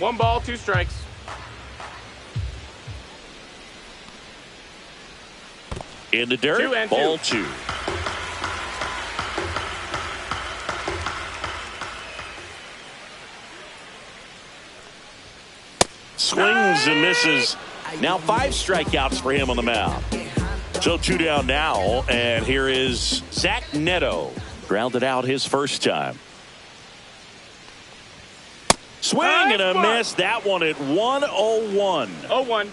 1 ball, 2 strikes. In the dirt, 2 and 2. ball 2. Swings and misses. Now 5 strikeouts for him on the mound. So 2 down now, and here is Zach Neto. Grounded out his first time. Swing and a miss. That one at 1-0-1. 0-1.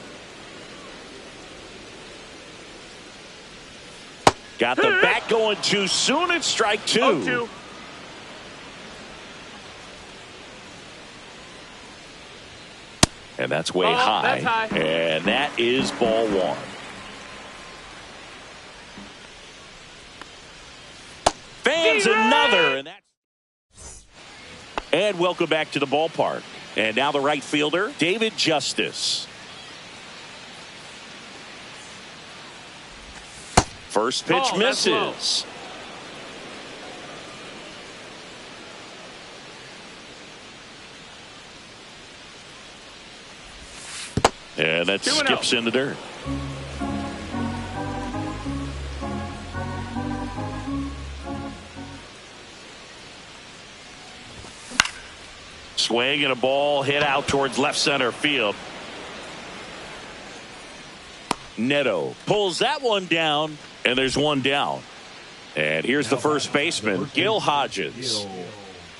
Got the bat going too soon. It's strike 2. 0-2. And that's way high. That's high. And that is ball 1. Fans another. And welcome back to the ballpark. And now the right fielder, David Justice. First pitch misses. And that skips in the dirt. Swing and a ball hit out towards left center field. Neto pulls that one down, and there's 1 down. And here's the first baseman, Gil Hodges.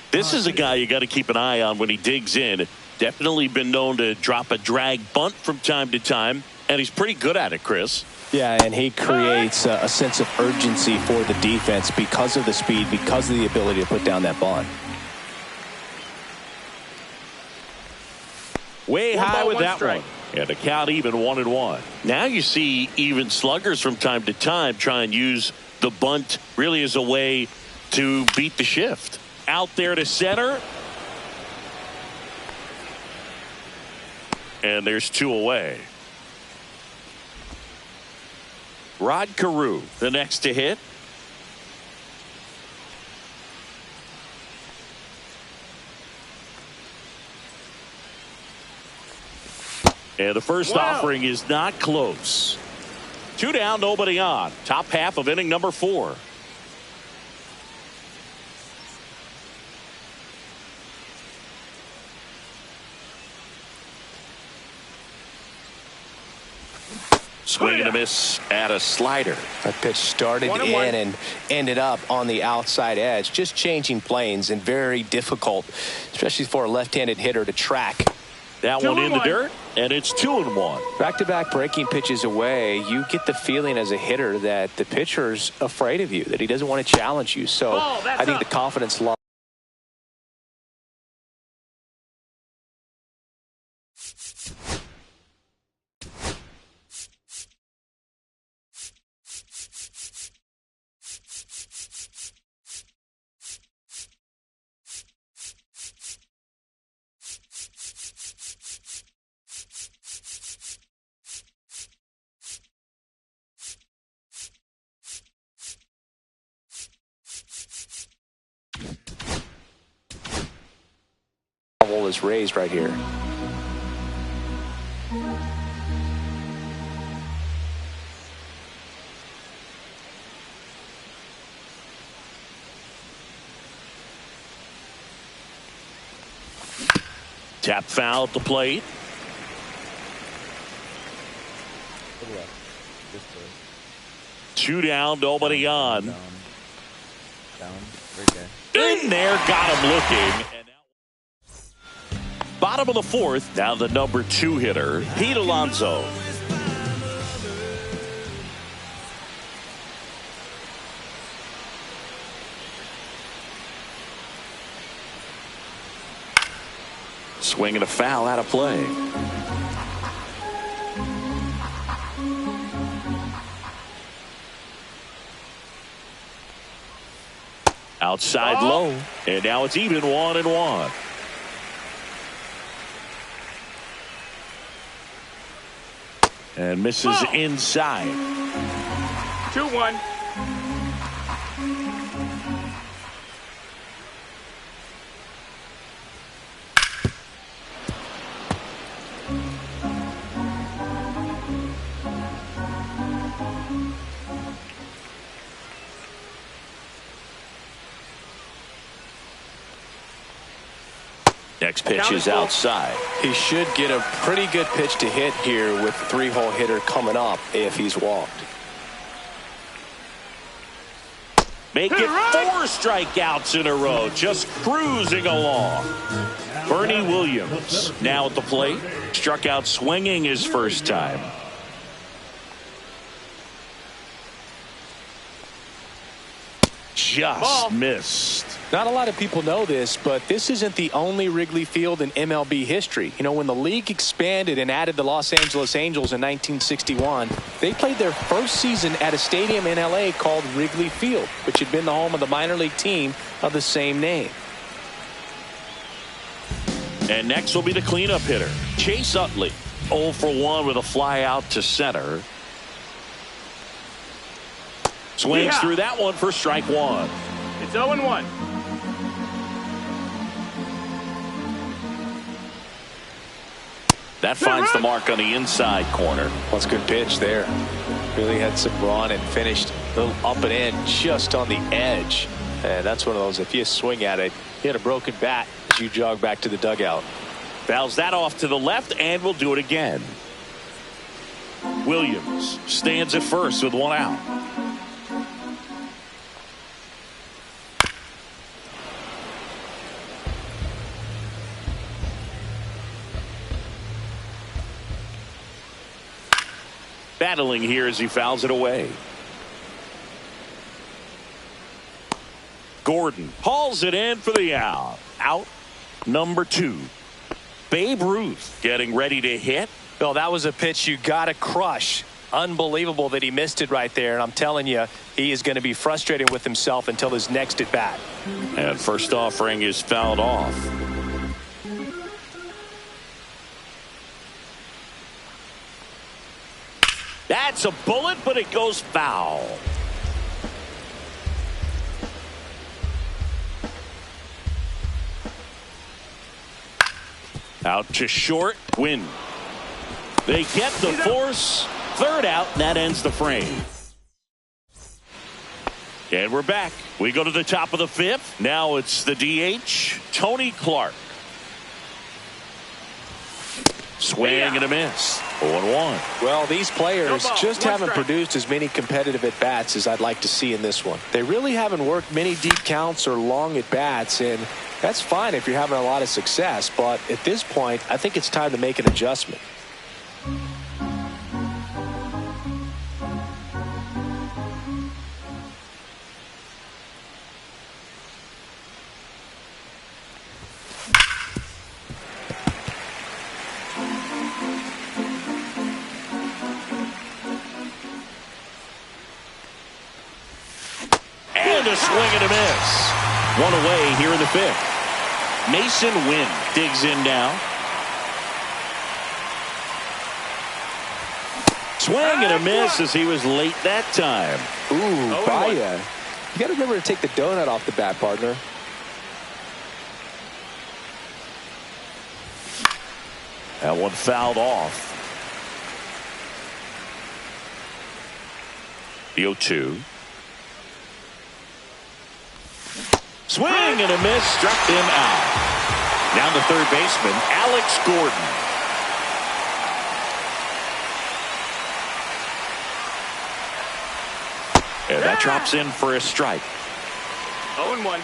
This is a guy you got to keep an eye on when he digs in. Definitely been known to drop a drag bunt from time to time, and he's pretty good at it, Chris. Yeah, and he creates a sense of urgency for the defense because of the speed, because of the ability to put down that bunt. Way high with that one. And the count even 1-1. Now you see even sluggers from time to time try and use the bunt really as a way to beat the shift. Out there to center. And there's 2 away. Rod Carew, the next to hit. And the first offering is not close. 2 down, nobody on. Top half of inning number 4. Swing and a miss at a slider. That pitch started in and ended up on the outside edge. Just changing planes and very difficult, especially for a left-handed hitter to track. That one in the dirt, and it's 2-1. Back-to-back breaking pitches away, you get the feeling as a hitter that the pitcher's afraid of you, that he doesn't want to challenge you. So I think the confidence loss. Is raised right here. Tap foul at the plate. Two down, nobody on. Down. Right there. In there, got him looking. Bottom of the 4th, now the number 2 hitter, Pete Alonso. Swinging a foul out of play. Outside low, and now it's even 1-1. And misses inside. 2-1. Next pitch is outside. He should get a pretty good pitch to hit here with the 3-hole hitter coming up if he's walked. Make it 4 strikeouts in a row, just cruising along. Bernie Williams now at the plate. Struck out swinging his first time. Just missed. Not a lot of people know this, but this isn't the only Wrigley Field in MLB history. You know, when the league expanded and added the Los Angeles Angels in 1961, they played their first season at a stadium in L.A. called Wrigley Field, which had been the home of the minor league team of the same name. And next will be the cleanup hitter, Chase Utley. 0 for 1 with a fly out to center. Swings through that one for strike 1. It's 0-1. That finds the mark on the inside corner. Well, it's a good pitch there. Really had some run and finished a little up and in just on the edge. And that's one of those, if you swing at it, you had a broken bat as you jog back to the dugout. Fouls that off to the left and will do it again. Williams stands at first with 1 out. Battling here as he fouls it away. Gordon hauls it in for the out. Out number 2. Babe Ruth getting ready to hit. Well, that was a pitch you got to crush. Unbelievable that he missed it right there. And I'm telling you, he is going to be frustrated with himself until his next at bat. And first offering is fouled off. That's a bullet, but it goes foul. Out to short. Win. They get the force. 3rd out, and that ends the frame. And we're back. We go to the top of the 5th. Now it's the DH, Tony Clark. Swing and a miss. 0-1. Well, these players just haven't produced as many competitive at-bats as I'd like to see in this one. They really haven't worked many deep counts or long at-bats, and that's fine if you're having a lot of success. But at this point, I think it's time to make an adjustment. A swing and a miss. 1 away here in the 5th. Mason Wynn digs in now. Swing and a miss as he was late that time. Ooh, Baya. You got to remember to take the donut off the bat, partner. That one fouled off. The 0-2. Swing and a miss, struck him out. Down to third baseman, Alex Gordon. And that drops in for a strike. 0-1.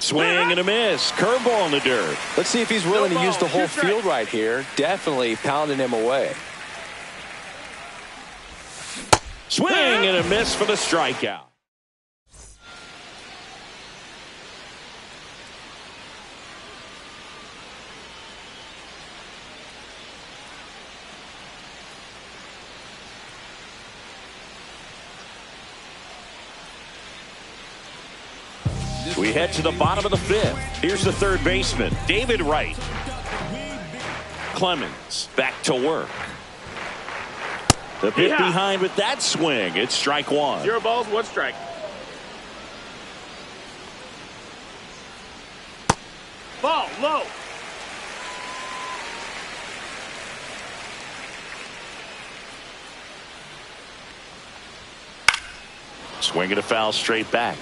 Swing and a miss. Curveball in the dirt. Let's see if he's willing to use the whole field right here. Definitely pounding him away. Swing and a miss for the strikeout. We head to the bottom of the 5th. Here's the third baseman, David Wright. Clemens back to work. The bit behind with that swing. It's strike 1. 0 balls, 1 strike. Ball low. Swinging a foul straight back.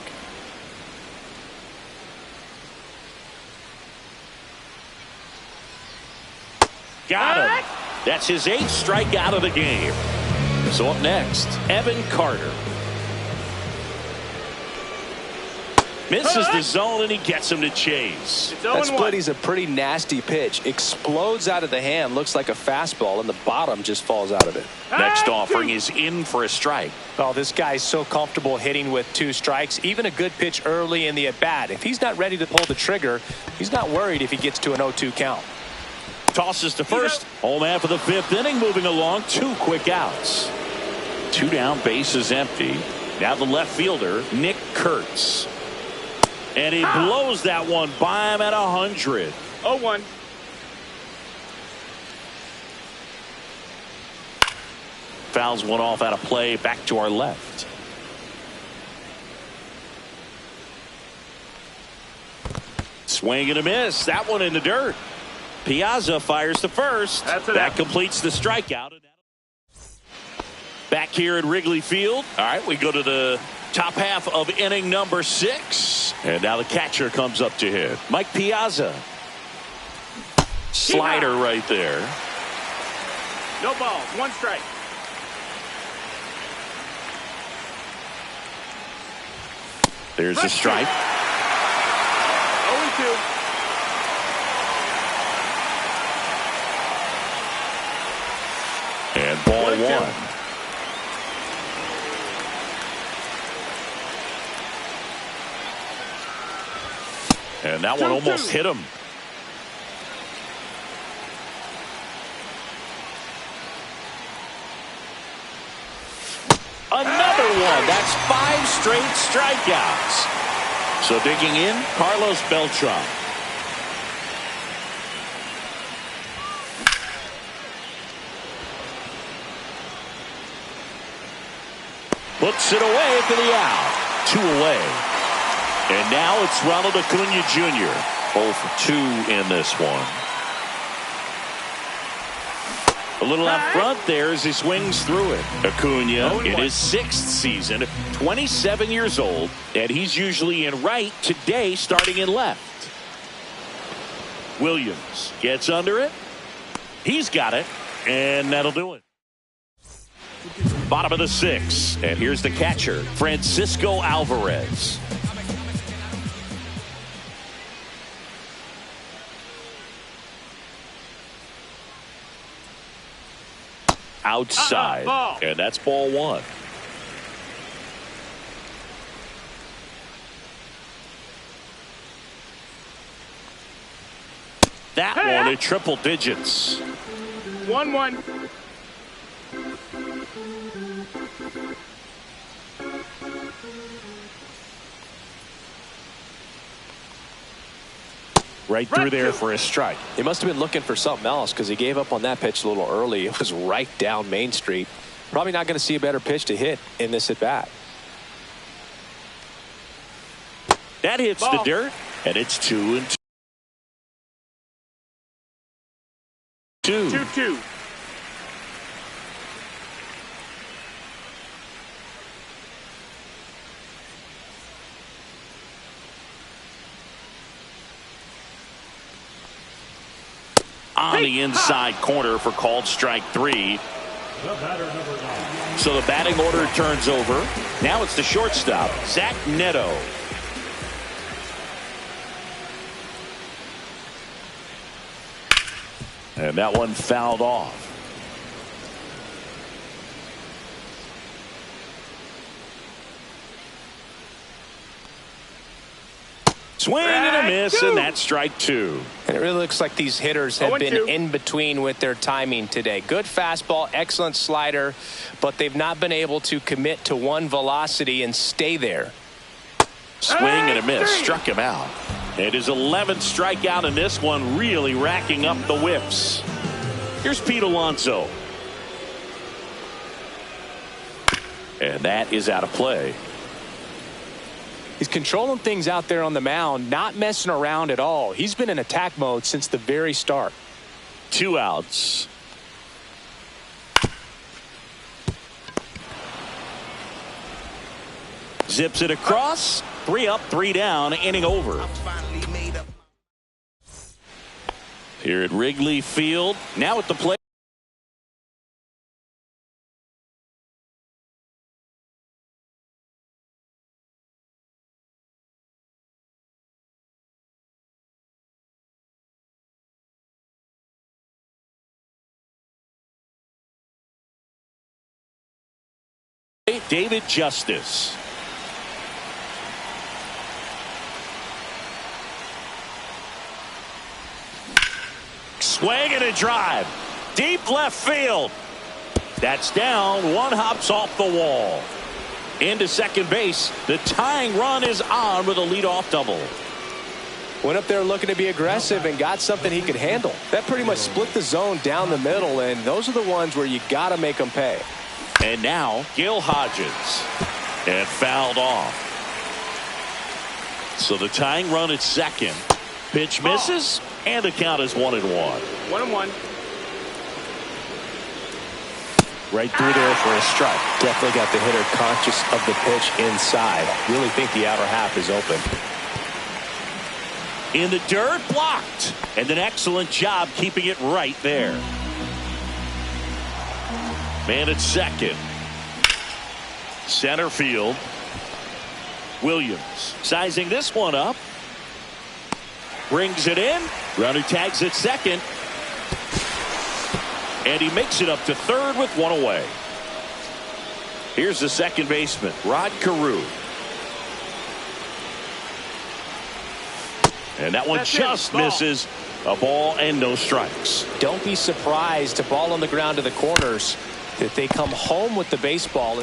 Got him. That's his 8th strikeout of the game. So up next, Evan Carter. Misses the zone, and he gets him to chase. That split is a pretty nasty pitch. Explodes out of the hand. Looks like a fastball, and the bottom just falls out of it. Next offering is in for a strike. Oh, this guy's so comfortable hitting with 2 strikes. Even a good pitch early in the at-bat. If he's not ready to pull the trigger, he's not worried if he gets to an 0-2 count. Tosses to first. Home half of the 5th inning, moving along. 2 quick outs. 2 down, bases empty. Now the left fielder, Nick Kurtz. And he blows that one by him at 100. 0-1. Fouls one off out of play, back to our left. Swing and a miss. That one in the dirt. Piazza fires to first. That completes the strikeout. Back here at Wrigley Field. All right, we go to the top half of inning number 6. And now the catcher comes up to hit. Mike Piazza. Slider right there. No balls. 1 strike. There's a strike. 0-2. And ball 1. And that one almost hit him. Another one. That's 5 straight strikeouts. So digging in, Carlos Beltran. Puts it away for the out. 2 away. And now it's Ronald Acuna Jr. 0 for 2 in this one. A little out front there as he swings through it. Acuna in his 6th season, 27 years old, and he's usually in right, today starting in left. Williams gets under it. He's got it, and that'll do it. Bottom of the 6th, and here's the catcher, Francisco Alvarez. Outside, and that's ball 1. That one at triple digits. 1-1. Right through there for a strike. He must have been looking for something else because he gave up on that pitch a little early. It was right down Main Street. Probably not going to see a better pitch to hit in this at bat. That hits the dirt, and it's 2-2. 2-2. On the inside corner for called strike 3. So the batting order turns over. Now it's the shortstop, Zach Neto. And that one fouled off. Swing and a miss, and that's strike 2. And it really looks like these hitters have been in between with their timing today. Good fastball, excellent slider, but they've not been able to commit to one velocity and stay there. Swing and a miss, struck him out. And his 11th strikeout in this one, really racking up the whiffs. Here's Pete Alonso. And that is out of play. He's controlling things out there on the mound, not messing around at all. He's been in attack mode since the very start. 2 outs. Zips it across. 3 up, 3 down, inning over. Here at Wrigley Field, now at the plate. David Justice. Swing and a drive. Deep left field. That's down. One hops off the wall. Into second base. The tying run is on with a leadoff double. Went up there looking to be aggressive and got something he could handle. That pretty much split the zone down the middle, and those are the ones where you got to make them pay. And now Gil Hodges. And fouled off. So the tying run at second. Pitch misses, and the count is 1-1. 1-1. Right through there for a strike. Definitely got the hitter conscious of the pitch inside. Really think the outer half is open. In the dirt, blocked. And an excellent job keeping it right there. Man at second. Center field. Williams sizing this one up. Brings it in. Runner tags at second. And he makes it up to third with one away. Here's the second baseman, Rod Carew. And that one just misses. A ball and no strikes. Don't be surprised, a ball on the ground to the corners, that they come home with the baseball.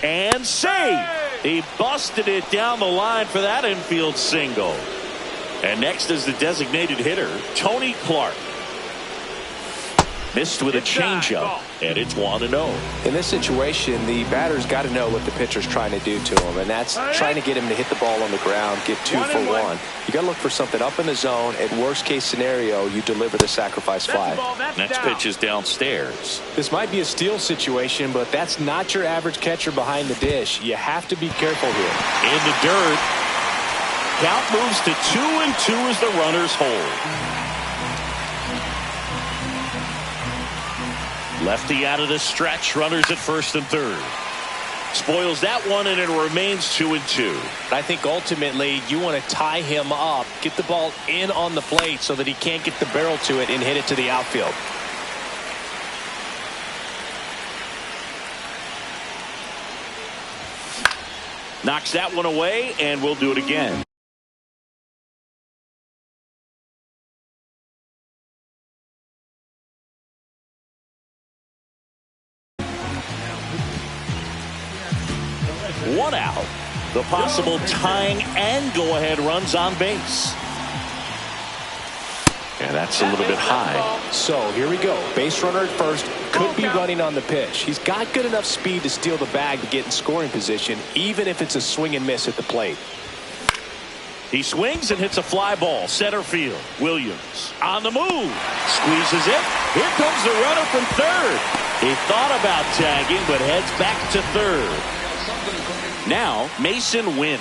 And save. He busted it down the line for that infield single. And next is the designated hitter, Tony Clark. Missed with a changeup, and it's 1-0. In this situation, the batter's got to know what the pitcher's trying to do to him, and that's trying to get him to hit the ball on the ground, get 2 for 1. You got to look for something up in the zone. At worst case scenario, you deliver the sacrifice fly. Next pitch is downstairs. This might be a steal situation, but that's not your average catcher behind the dish. You have to be careful here. In the dirt. Count moves to 2-2 as the runners hold. Lefty out of the stretch. Runners at first and third. Spoils that one, and it remains 2-2. I think ultimately you want to tie him up, get the ball in on the plate so that he can't get the barrel to it and hit it to the outfield. Knocks that one away, and we'll do it again. One out. The possible tying and go-ahead runs on base. And that's a little bit high. So here we go. Base runner at first. Could be running on the pitch. He's got good enough speed to steal the bag to get in scoring position, even if it's a swing and miss at the plate. He swings and hits a fly ball. Center field. Williams on the move. Squeezes it. Here comes the runner from third. He thought about tagging, but heads back to third. Now, Mason Wynn.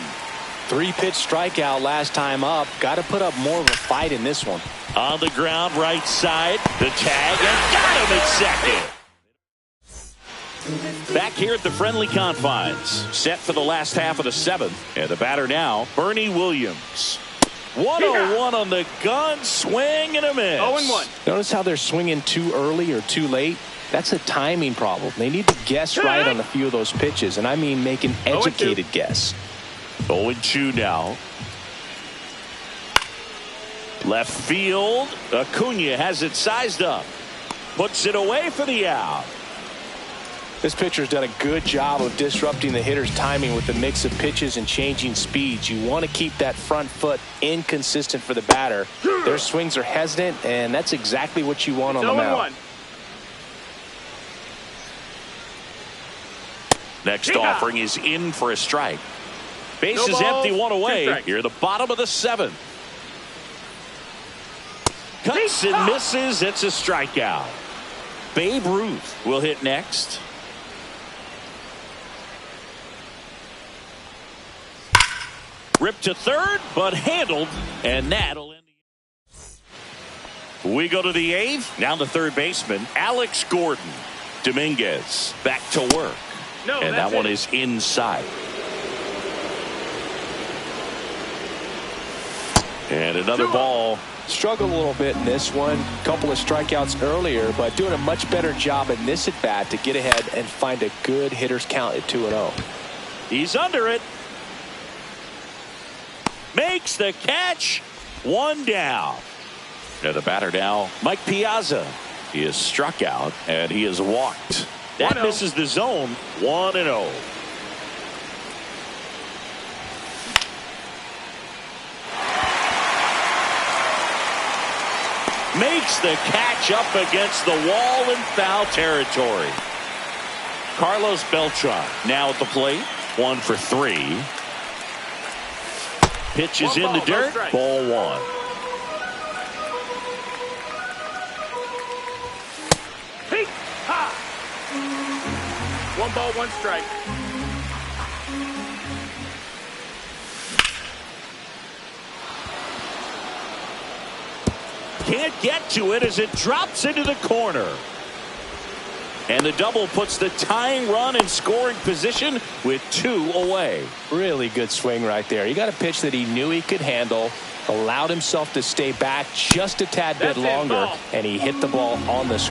3-pitch strikeout last time up. Got to put up more of a fight in this one. On the ground, right side. The tag, and got him at second. Back here at the friendly confines. Set for the last half of the 7th. And the batter now, Bernie Williams. 1-0-1 on the gun. Swing and a miss. 0-1. Notice how they're swinging too early or too late? That's a timing problem. They need to guess right on a few of those pitches, and I mean make an educated guess. 0-2 now. Left field. Acuna has it sized up. Puts it away for the out. This pitcher's done a good job of disrupting the hitter's timing with the mix of pitches and changing speeds. You want to keep that front foot inconsistent for the batter. Their swings are hesitant, and that's exactly what you want on the mound. Next offering is in for a strike. Base No is balls, empty, one 2 away. strikes. Here, the bottom of the 7th. Cuts and misses. It's a strikeout. Babe Ruth will hit next. Ripped to third, but handled, and that'll end the. We go to the 8th. Now the third baseman, Alex Gordon. Dominguez back to work. No, And that one is inside. And another ball. Struggled a little bit in this one. Couple of strikeouts earlier, but doing a much better job in this at bat to get ahead and find a good hitter's count at 2-0. He's under it. Makes the catch. 1 down. And the batter now, Mike Piazza. He is struck out and he is walked. That 1-0. misses the zone. 1-0. Makes the catch up against the wall in foul territory. Carlos Beltran now at the plate. 1 for 3. Pitch is in the dirt. Ball 1. Hey, ha! 1 ball, 1 strike. Can't get to it as it drops into the corner. And the double puts the tying run in scoring position with 2 away. Really good swing right there. He got a pitch that he knew he could handle, allowed himself to stay back just a tad bit longer, and he hit the ball on the screen.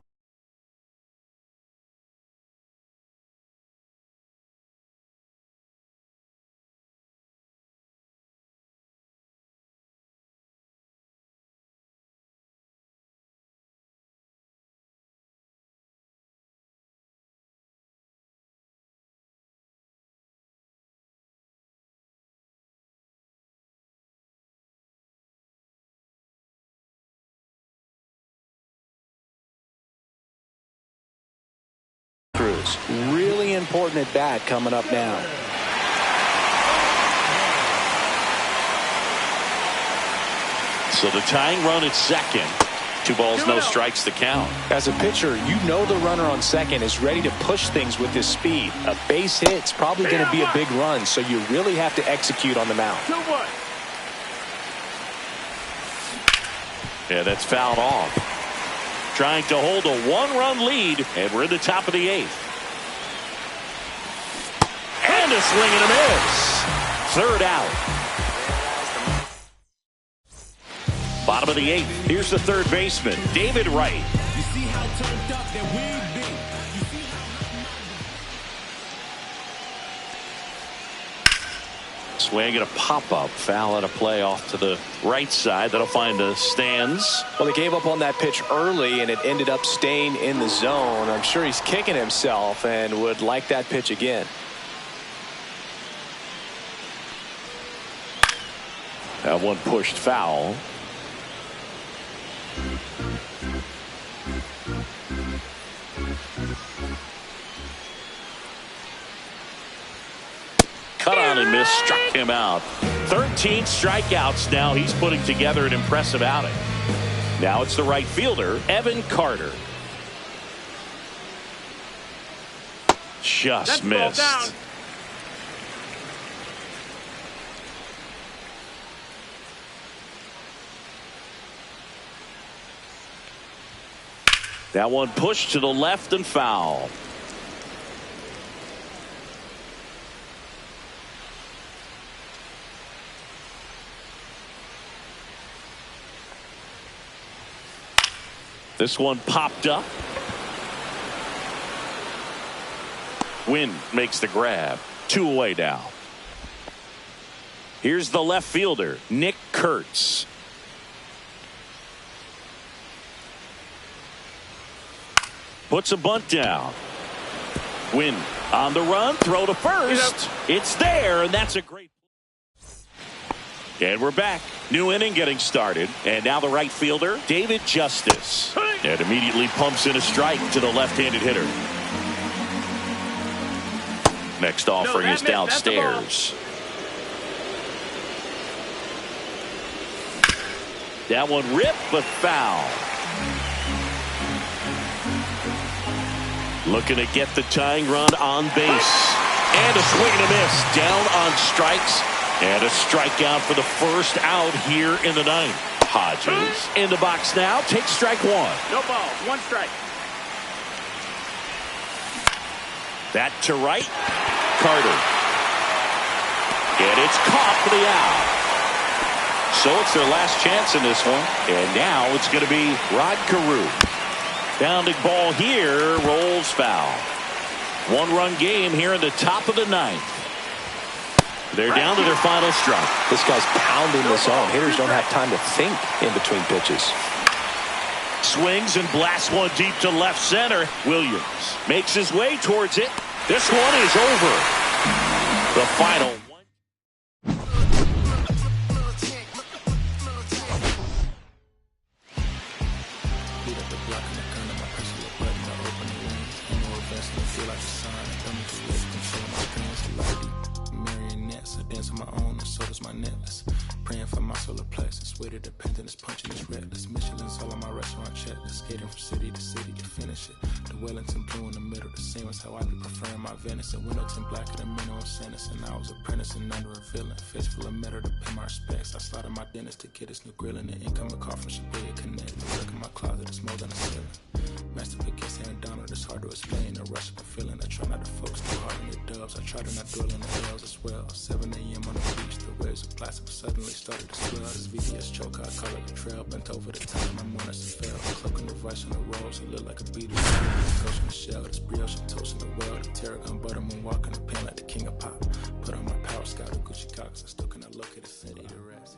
Really important at bat coming up now. So the tying run at second. 2 balls, no strikes, the count. As a pitcher, you know the runner on second is ready to push things with his speed. A base hit's probably going to be a big run, so you really have to execute on the mound. 2-1. Yeah, that's fouled off. Trying to hold a 1-run lead, and we're in the top of the 8th. And a swing and a miss. 3rd out. Bottom of the 8th. Here's the third baseman, David Wright. You see how turned up that we've been. Swing and a pop-up. Foul at a play off to the right side. That'll find the stands. Well, he gave up on that pitch early, and it ended up staying in the zone. I'm sure he's kicking himself and would like that pitch again. That one pushed foul. Cut on and miss, struck him out. 13 strikeouts now. He's putting together an impressive outing. Now it's the right fielder, Evan Carter. Just missed. Down. That one pushed to the left and foul. This one popped up. Wynn makes the grab. 2 away now. Here's the left fielder, Nick Kurtz. Puts a bunt down. Wynn on the run, throw to first. It's there, and that's a great. And we're back. New inning getting started. And now the right fielder, David Justice. And immediately pumps in a strike to the left-handed hitter. Next offering is downstairs. That one ripped, but foul. Looking to get the tying run on base. And a swing and a miss. Down on strikes. And a strikeout for the first out here in the ninth. Hodges in the box now. Takes strike one. No balls. One strike. That to right. Carter. And it's caught for the out. So it's their last chance in this one. And now it's going to be Rod Carew. Bounding ball here. Rolls foul. One-run game here in the top of the ninth. They're down to their final strike. This guy's pounding the zone. Hitters don't have time to think in between pitches. Swings and blasts one deep to left center. Williams makes his way towards it. This one is over. The final one. Praying for my solar plexus, weight of dependence, punching this reckless. Michelin's all on my restaurant checklist, skating from city to city to finish it. The Wellington blue in the middle, the same as how I be preferring my Venice. And Wellington black at the minimum sentence, and I was apprenticing under a villain. Face full of metal to pay my respects. I slaughtered my dentist to get his new grilling. The incoming call from Shabia Connect. Look in my closet, it's more than a ceiling. Master gets Aaron Donald, it's hard to explain. The rush of the feeling, I try not to focus too hard on the dubs. I try to not dwell on the hills as well. 7 a.m. on the beach, the waves of plastic suddenly started to swell. This VVS choke, I call it a trail. Bent over the time, I'm on as a fell. Cloaking the vice on the rolls, it look like a beat. Coach in the shell, this brioche and toast in the world. The Terragon butterman walking the pen like the king of pop. Put on my power scout, the Gucci Cox. I still cannot look at the city, the rest.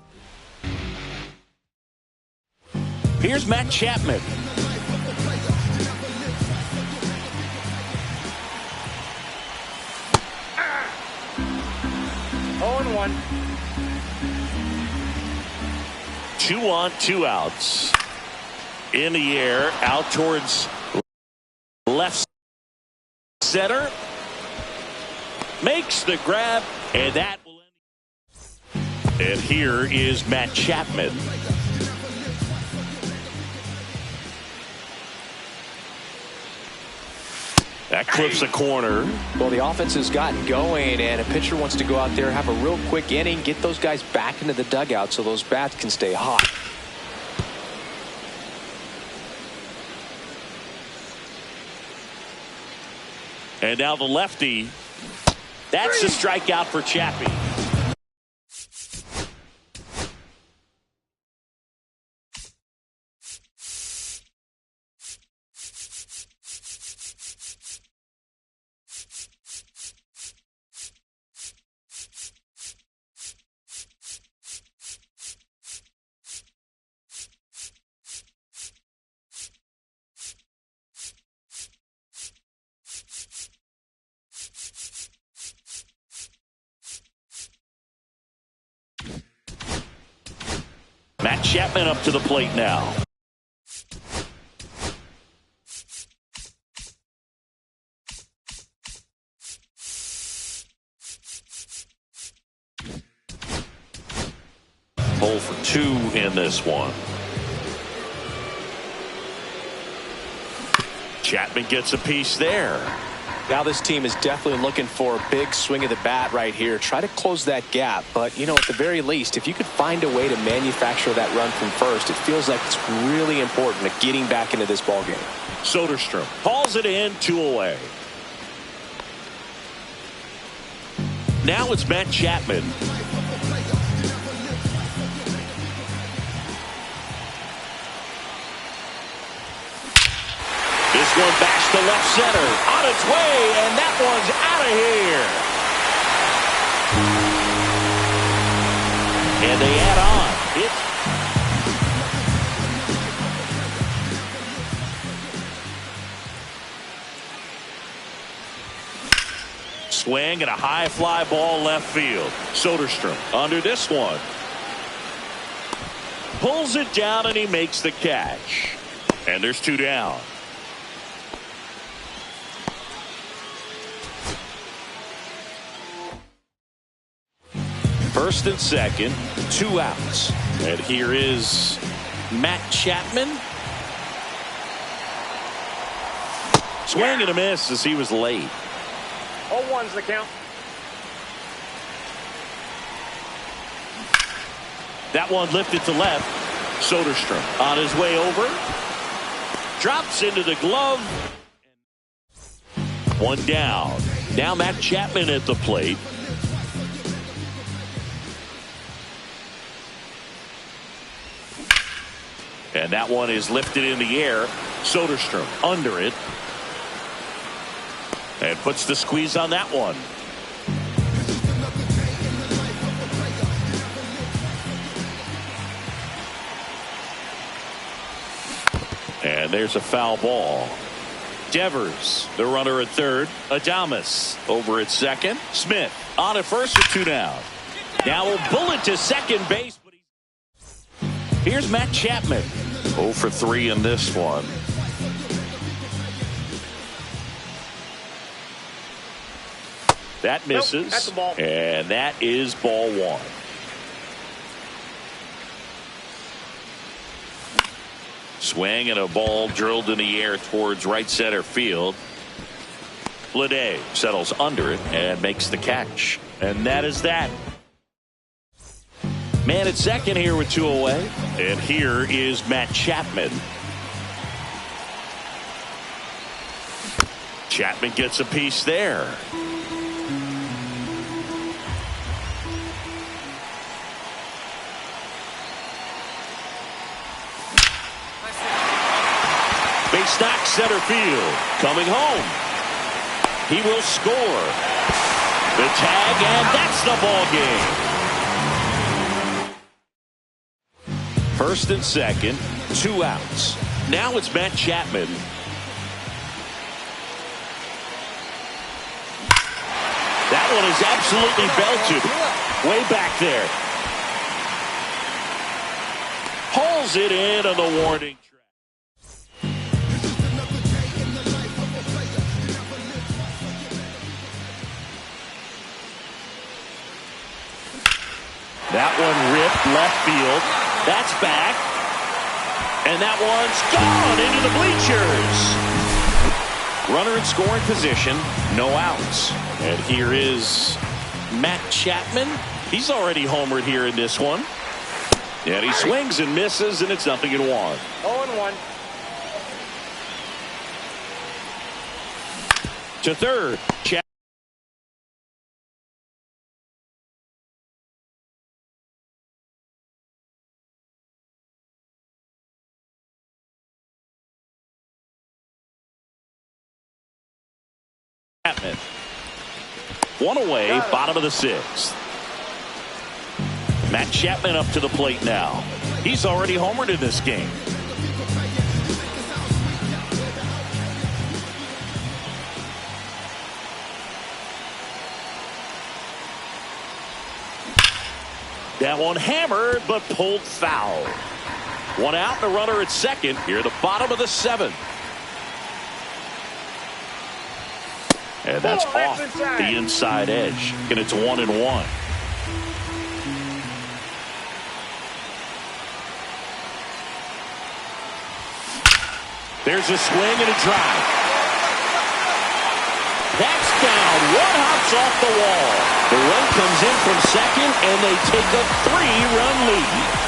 Here's Matt Chapman. One. 2 on, 2 outs. In the air, out towards left center. Makes the grab, and that will end. And here is Matt Chapman. That clips a corner. Well, the offense has gotten going, and a pitcher wants to go out there, have a real quick inning, get those guys back into the dugout so those bats can stay hot. And now the lefty. That's a strikeout for Chappie. Matt Chapman up to the plate now. Hole for 2 in this one. Chapman gets a piece there. Now this team is definitely looking for a big swing of the bat right here. Try to close that gap. But, you know, at the very least, if you could find a way to manufacture that run from first, it feels like it's really important to getting back into this ballgame. Soderstrom hauls it in, 2 away. Now it's Matt Chapman. This one backs to left center. On its way, and that one's out of here. And they add on. Swing and a high fly ball left field. Soderstrom under this one. Pulls it down and he makes the catch. And there's 2 down. First and second, 2 outs. And here is Matt Chapman. Swing and a miss as he was late. 0-1's the count. That one lifted to left. Soderstrom on his way over. Drops into the glove. One down. Now Matt Chapman at the plate. And that one is lifted in the air. Soderstrom under it. And puts the squeeze on that one. And there's a foul ball. Jidderz, the runner at third. Adames over at second. Smith on at first with 2 down. Now a bullet to second base. Here's Matt Chapman. 0 for 3 in this one. That misses. Nope, that's a ball. And that is ball 1. Swing and a ball drilled in the air towards right center field. Lede settles under it and makes the catch. And that is that. Man at second here with 2 away. And here is Matt Chapman. Chapman gets a piece there. Base knock center field. Coming home. He will score. The tag, and that's the ball game. First and second, 2 outs. Now it's Matt Chapman. That one is absolutely belted. Way back there. Hauls it in on the warning track. That one ripped left field. That's back. And that one's gone into the bleachers. Runner in scoring position. No outs. And here is Matt Chapman. He's already homered here in this one. And he swings and misses, and it's 0-1. 0-1. To third. Chapman. 1 away, bottom of the 6th. Matt Chapman up to the plate now. He's already homered in this game. That one hammered, but pulled foul. 1 out and a runner at second. Here at the bottom of the 7th. And that's off the inside edge. And it's 1-1. There's a swing and a drive. That's down. 1 hops off the wall. The run comes in from second, and they take a 3-run lead.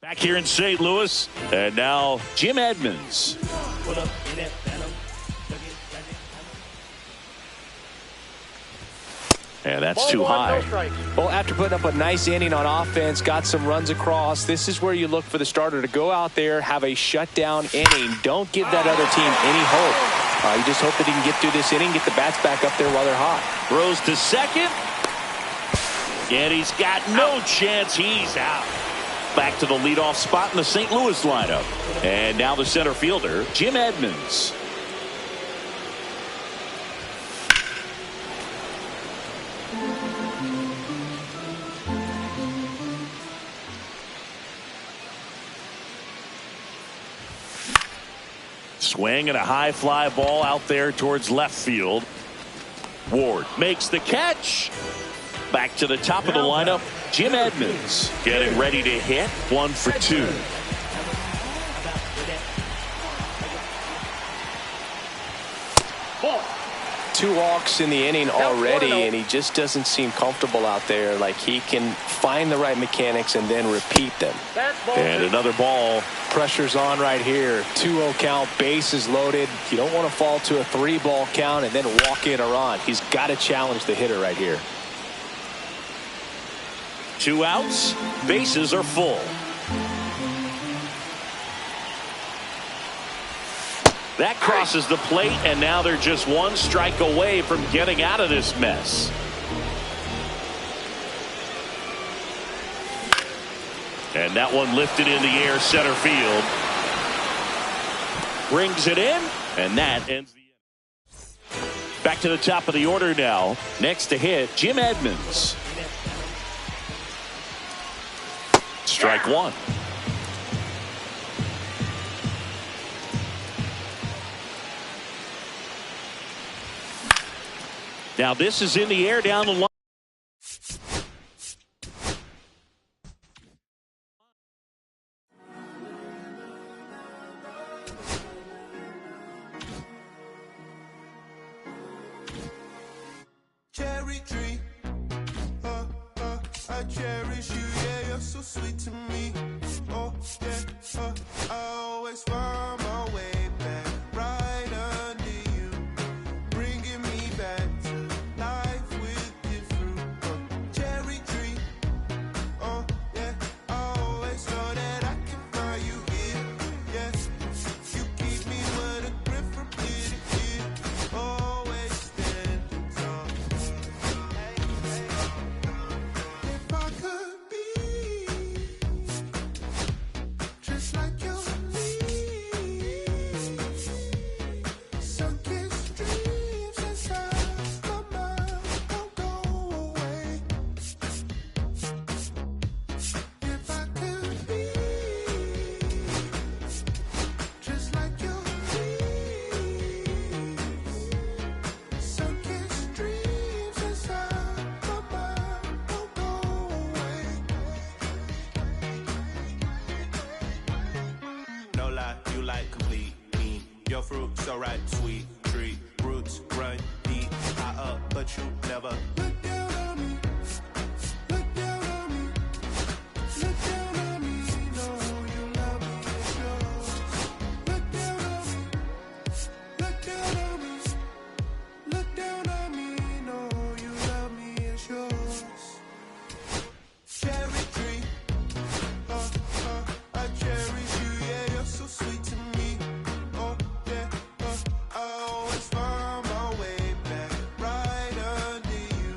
Back here in St. Louis, and now Jim Edmonds. And that's too high. Well, after putting up a nice inning on offense, got some runs across, this is where you look for the starter to go out there, have a shutdown inning. Don't give that other team any hope. You just hope that he can get through this inning, get the bats back up there while they're hot. Throws to second. And he's got no chance. He's out. Back to the leadoff spot in the St. Louis lineup. And now the center fielder, Jim Edmonds. Swing and a high fly ball out there towards left field. Ward makes the catch. Back to the top of the lineup, Jim Edmonds getting ready to hit. 1 for 2. Ball. 2 walks in the inning already, and he just doesn't seem comfortable out there. Like he can find the right mechanics and then repeat them. And another ball. Pressure's on right here. 2-0 count, bases loaded. You don't want to fall to a 3-ball count and then walk in a run. He's got to challenge the hitter right here. 2 outs, bases are full. That crosses the plate, and now they're just 1 strike away from getting out of this mess. And that one lifted in the air, center field. Brings it in, and that ends the inning. Back to the top of the order now. Next to hit, Jim Edmonds. Strike 1. Now this is in the air down the line. Cherry tree, I cherish you, yeah, you're so sweet to me. Oh, yeah, I always find my way back right under you, bringing me back to life with your fruit. Cherry tree, oh, yeah, I always know that I can find you here, yes. You keep me with a grip from ear to ear, always standing tall. If I could be just like you and me, sunken dreams inside my mind won't go away. If I could be just like you and me, sunken dreams inside my mind won't go away. No lie, you like complete me. Your fruit so right, sweet tree. Roots run deep, high up, but you never look down on me. Look down on me. Look down on me. No, you love me, it's yours. Look down on me. Look down on me. Look down on me. No, you love me, it's yours. Cherry tree, I cherish you, yeah, you're so sweet to me. Oh, yeah, I always find my way back right under you,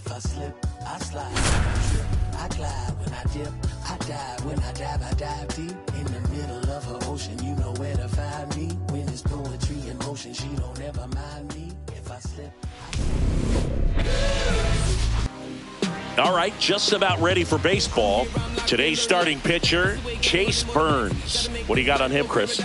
If I slip, I slide. I trip, I glide. When I dip, I dive. When I dive deep. In the middle of her ocean, you know where to find me. When it's poetry in motion, she don't ever mind me. If I slip, All right, just about ready for baseball. Today's starting pitcher, Chase Burns. What do you got on him, Chris?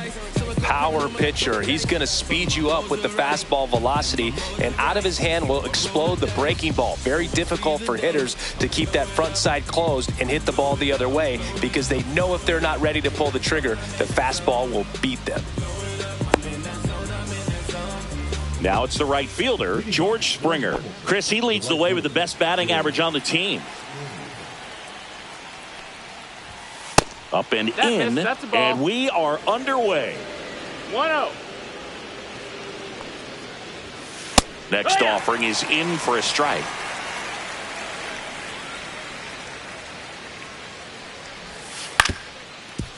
Power pitcher. He's going to speed you up with the fastball velocity, and out of his hand will explode the breaking ball. Very difficult for hitters to keep that front side closed and hit the ball the other way, because they know if they're not ready to pull the trigger, the fastball will beat them. Now it's the right fielder, George Springer. Chris, he leads the way with the best batting average on the team. Up and in, and we are underway. 1-0. Next offering is in for a strike.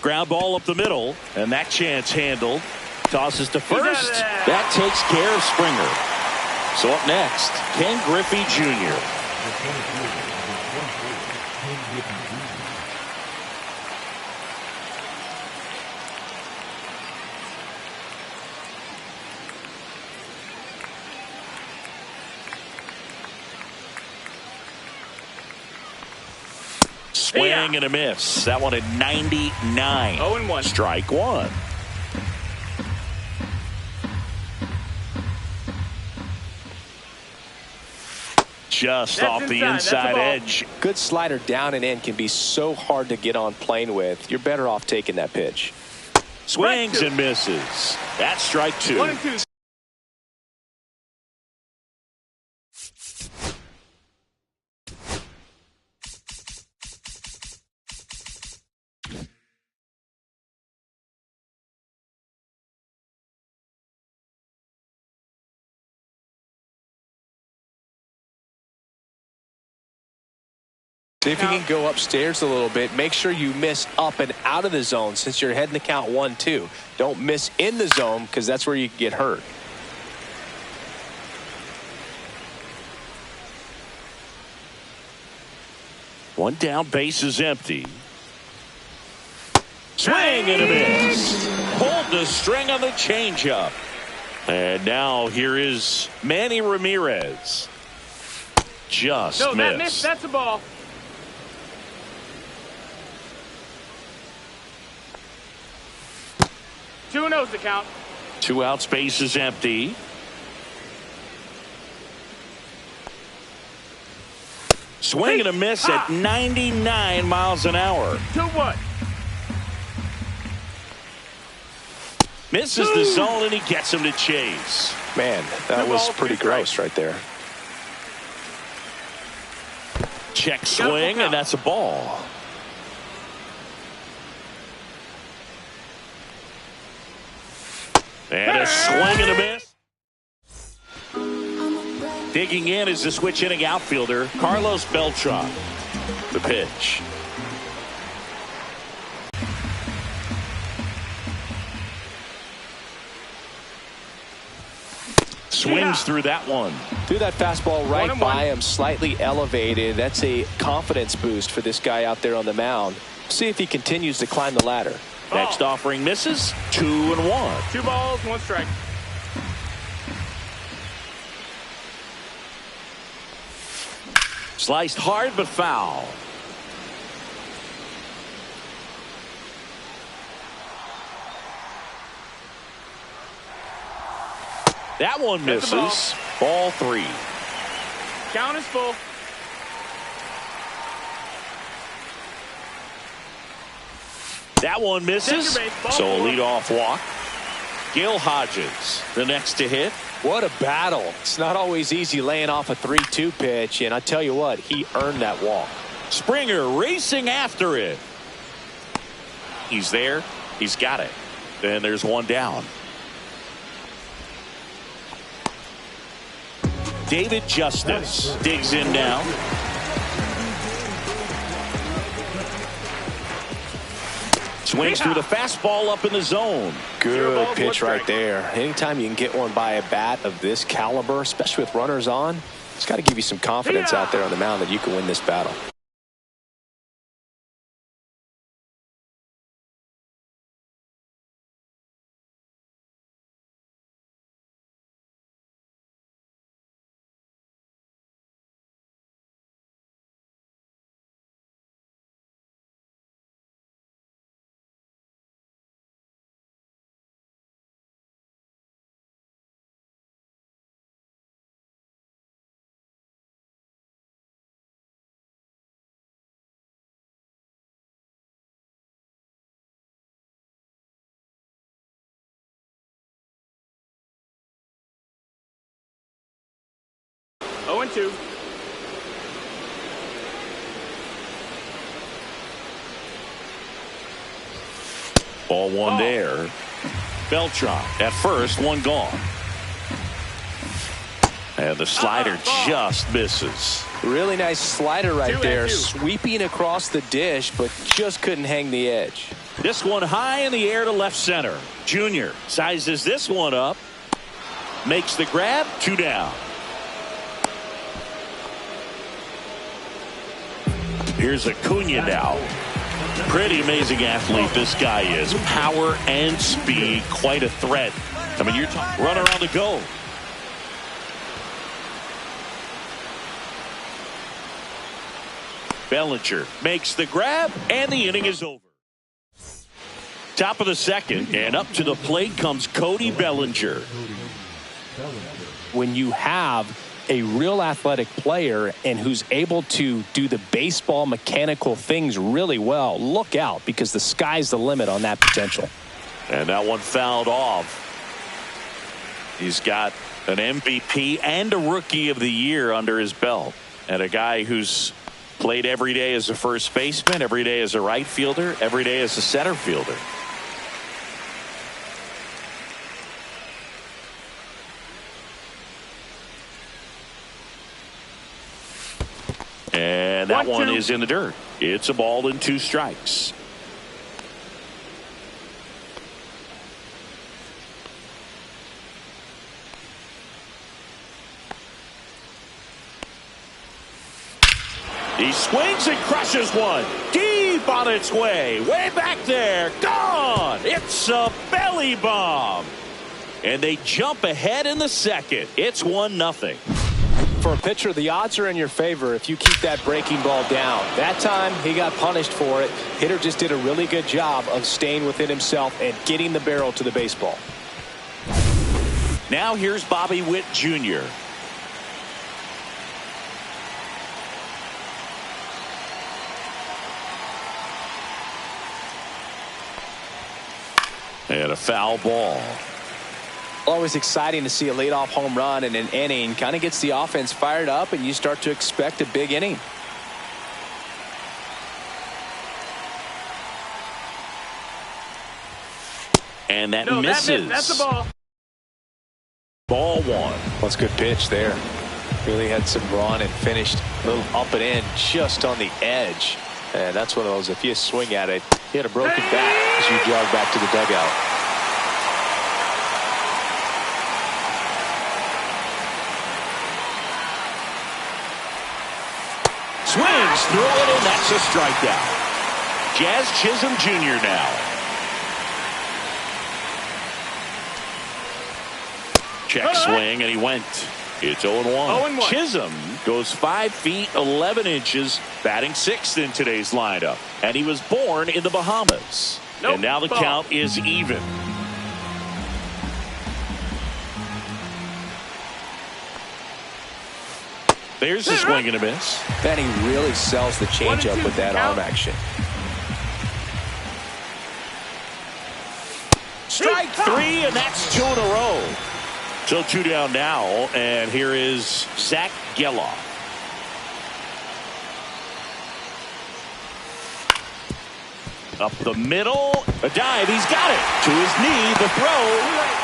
Ground ball up the middle, and that chance handled. Tosses to first. That takes care of Springer. So up next, Ken Griffey Jr. Swing and a miss. That one at 99. 0-1. Strike one. Just off the inside edge. Good slider down and in can be so hard to get on plane with. You're better off taking that pitch. Swings and misses. That's strike two. 1-2. See if you can go upstairs a little bit. Make sure you miss up and out of the zone since you're heading to count 1-2. Don't miss in the zone, because that's where you get hurt. One down, base is empty. Swing and a miss. Hold the string on the changeup. And now here is Manny Ramirez. Just No, missed. that missed. That's a ball. 2-0's the count. 2 outs, base is empty. Swing and a miss at 99 miles an hour. 2-1. Misses the zone, and he gets him to chase. Man, that was pretty gross right there. Check swing, and that's a ball. And a swing and a miss. Digging in is the switch inning outfielder, Carlos Beltran. The pitch. Swings through that one. Threw that fastball right by him, slightly elevated. That's a confidence boost for this guy out there on the mound. See if he continues to climb the ladder. Next offering misses. 2-1. 2 balls, 1 strike. Sliced hard but foul. That one misses. Ball 3. Count is full. That one misses. So a leadoff walk. Gil Hodges, the next to hit. What a battle. It's not always easy laying off a 3-2 pitch, and I tell you what, he earned that walk. Springer racing after it. He's there. He's got it. Then there's one down. David Justice digs in now. Swings through the fastball up in the zone. Good pitch right there. Anytime you can get one by a bat of this caliber, especially with runners on, It's got to give you some confidence out there on the mound that you can win this battle. Oh and 2. Ball one there. Beltran at first, one gone. And the slider just misses. Really nice slider right there, 2-2. sweeping across the dish, but just couldn't hang the edge. This one high in the air to left center. Junior sizes this one up. Makes the grab, 2 down. Here's Acuna now. Pretty amazing athlete this guy is. Power and speed, quite a threat. I mean, you're talking run around the goal. Bellinger makes the grab, and the inning is over. Top of the second, and up to the plate comes Cody Bellinger. When you have a real athletic player and who's able to do the baseball mechanical things really well, look out, because the sky's the limit on that potential. And that one fouled off. He's got an MVP and a Rookie of the Year under his belt, and a guy who's played every day as a first baseman, every day as a right fielder, every day as a center fielder. And that one is in the dirt. It's a ball and 2 strikes. He swings and crushes one. Deep on its way. Way back there. Gone. It's a belly bomb. And they jump ahead in the second. It's 1-0. For a pitcher, the odds are in your favor if you keep that breaking ball down. That time, he got punished for it. Hitter just did a really good job of staying within himself and getting the barrel to the baseball. Now here's Bobby Witt Jr. And a foul ball. Always exciting to see a leadoff home run in an inning. Kind of gets the offense fired up, and you start to expect a big inning. And that No, misses. That's the ball. Ball 1. That's a good pitch there. Really had some run and finished a little up and in just on the edge. And that's one of those, if you swing at it, you had a broken back as you jog back to the dugout. Swings through it, and that's a strikeout. Jazz Chisholm Jr. now. Check swing, and he went. It's 0-1. 0-1. Chisholm goes 5 feet 11 inches, batting 6th in today's lineup. And he was born in the Bahamas. Nope. And now the count is even. There's a swing and a miss. And he really sells the changeup with that arm action. Strike 3, and that's 2 in a row. So 2 down now, and here is Zach Geloff. Up the middle, a dive, he's got it. To his knee, the throw.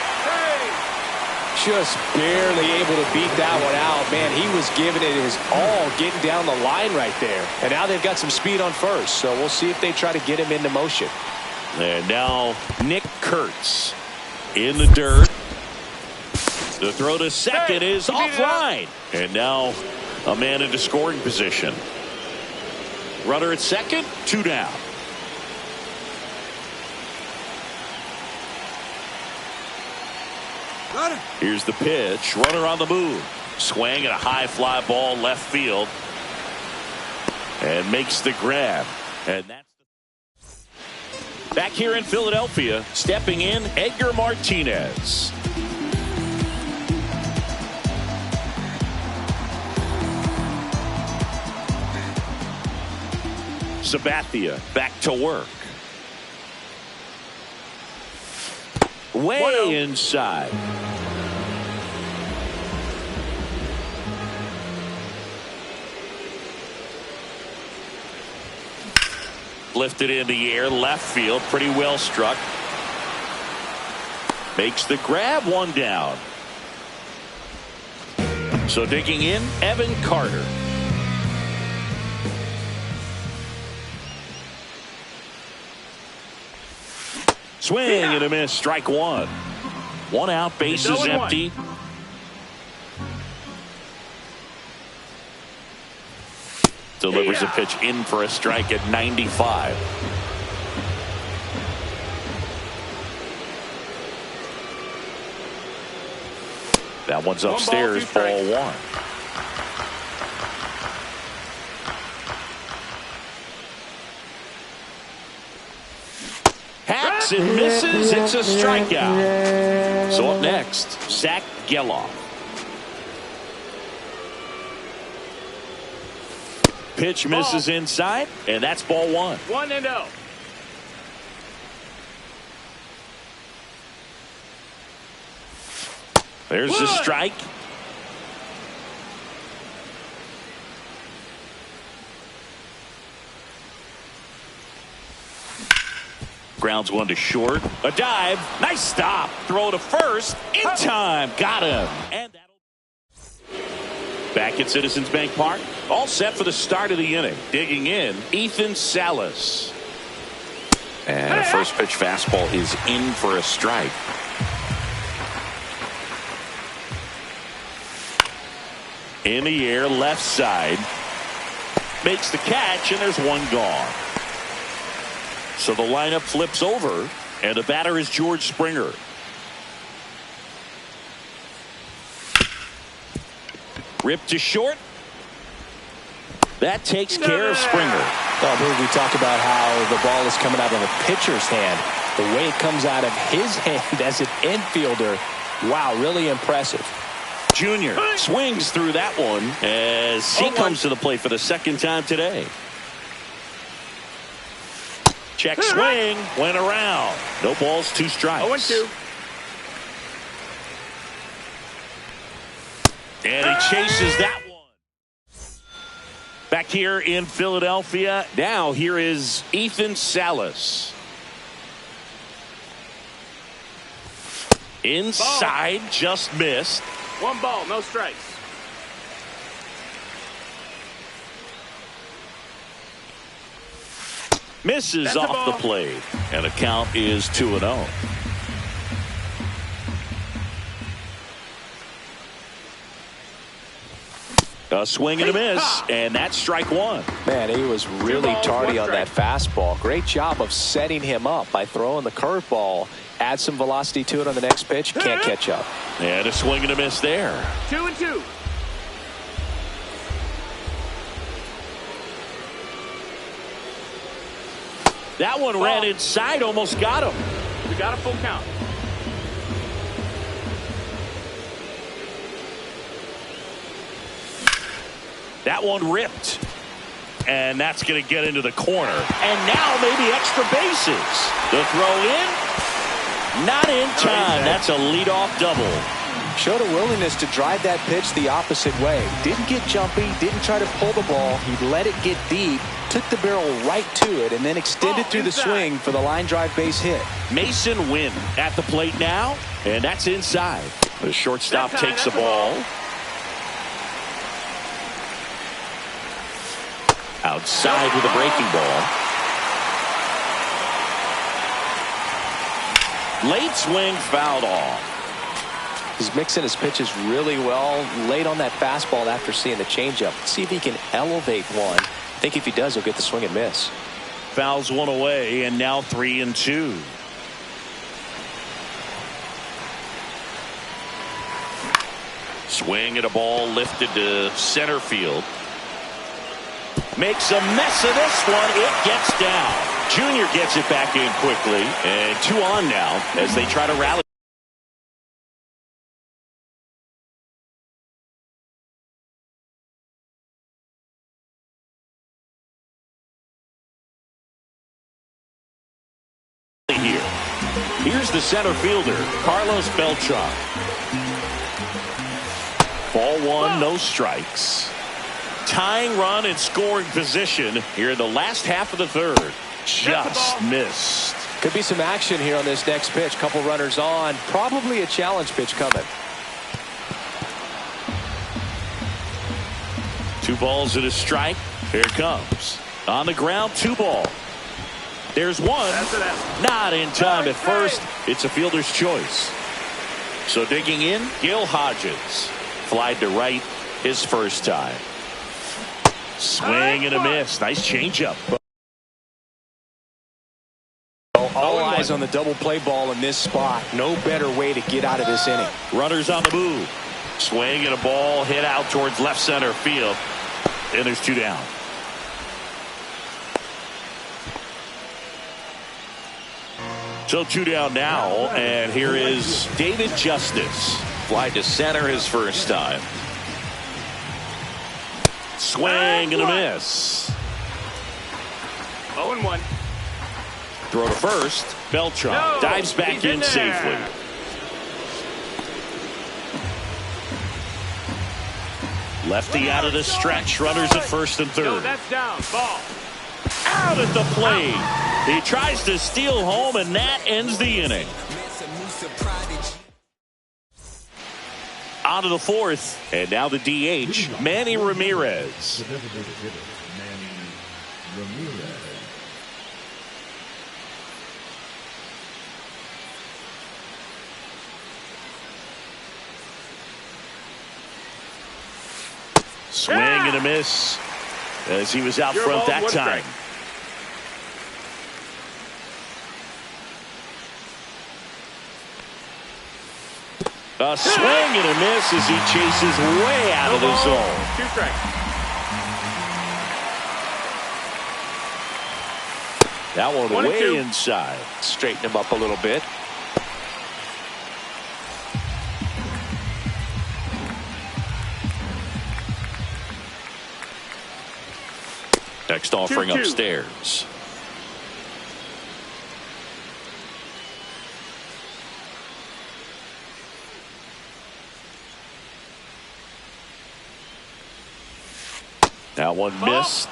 Just barely able to beat that one out. Man, he was giving it his all, getting down the line right there. And now they've got some speed on first, so we'll see if they try to get him into motion. And now Nick Kurtz in the dirt. The throw to second is offline. And now a man into scoring position. Runner at second, 2 down. Here's the pitch. Runner on the move. Swing and a high fly ball left field. And makes the grab. And that's back here in Philadelphia. Stepping in, Edgar Martinez. Sabathia back to work. Way inside. Lifted in the air, left field, pretty well struck. Makes the grab, 1 down. So digging in, Evan Carter. Swing and a miss, strike 1. 1 out, bases empty. Delivers a pitch in for a strike at 95. That one's upstairs, ball 1. Hacks and misses. It's a strikeout. So up next, Zach Geloff. Pitch misses inside, and that's ball 1. 1-0. There's the strike. Grounds 1 to short. A dive. Nice stop. Throw to first. In time. Got him. And back at Citizens Bank Park. All set for the start of the inning. Digging in, Ethan Salas. And a first pitch fastball is in for a strike. In the air, left side. Makes the catch, and there's 1 gone. So the lineup flips over, and the batter is George Springer. Ripped to short. That takes care of Springer. Oh, we talk about how the ball is coming out of the pitcher's hand. The way it comes out of his hand as an infielder, wow, really impressive. Junior swings through that one as he comes to the plate for the 2nd time today. Check swing, went around. No balls, 2 strikes. 0-2. And he chases that one. Back here in Philadelphia. Now here is Ethan Salas. Inside, just missed. 1 ball, no strikes. Misses off the plate. And the count is 2-0. A swing and a miss, and that's strike 1. Man, he was really tardy on that fastball. Great job of setting him up by throwing the curveball. Add some velocity to it on the next pitch. Can't catch up. And a swing and a miss there. 2-2. That one ran inside, almost got him. We got a full count. That one ripped. And that's going to get into the corner. And now maybe extra bases. The throw in. Not in time. That's a leadoff double. Showed a willingness to drive that pitch the opposite way. Didn't get jumpy. Didn't try to pull the ball. He let it get deep. Took the barrel right to it and then extended through the swing for the line drive base hit. Mason Wynn at the plate now. And that's inside. The shortstop takes the ball. Outside with a breaking ball. Late swing fouled off. He's mixing his pitches really well, late on that fastball after seeing the changeup. See if he can elevate one. I think if he does, he'll get the swing and miss. Fouls one away, and now 3-2. Swing at a ball lifted to center field. Makes a mess of this one. It gets down. Junior gets it back in quickly, and 2 on now as they try to rally. Here. Here's the center fielder, Carlos Beltran. Ball 1, no strikes. Tying run in scoring position here in the last half of the third. Just missed. Could be some action here on this next pitch. Couple runners on. Probably a challenge pitch coming. 2 balls and a strike. Here it comes. On the ground, 2 ball. There's 1. Not in time at first. It's a fielder's choice. So digging in, Gil Hodges. Flied to right his first time. Swing and a miss. Nice changeup. All eyes on the double play ball in this spot. No better way to get out of this inning. Runners on the move. Swing and a ball hit out towards left center field. And there's 2 down. So 2 down now, and here is David Justice. Fly to center his first time. Swing and a miss. 0-1. Throw to first. Beltran dives back in safely. Lefty out of the stretch. Runners at first and third. No, that's down. Ball. Out at the plate. He tries to steal home, and that ends the inning. On to the 4th, and now the DH, Manny Ramirez. Swing and a miss as he was out front that time. A swing and a miss as he chases way out of the zone. 2 strikes. That one 1 and way 2. inside. Straighten him up a little bit. Next offering 2-2. upstairs. That one missed.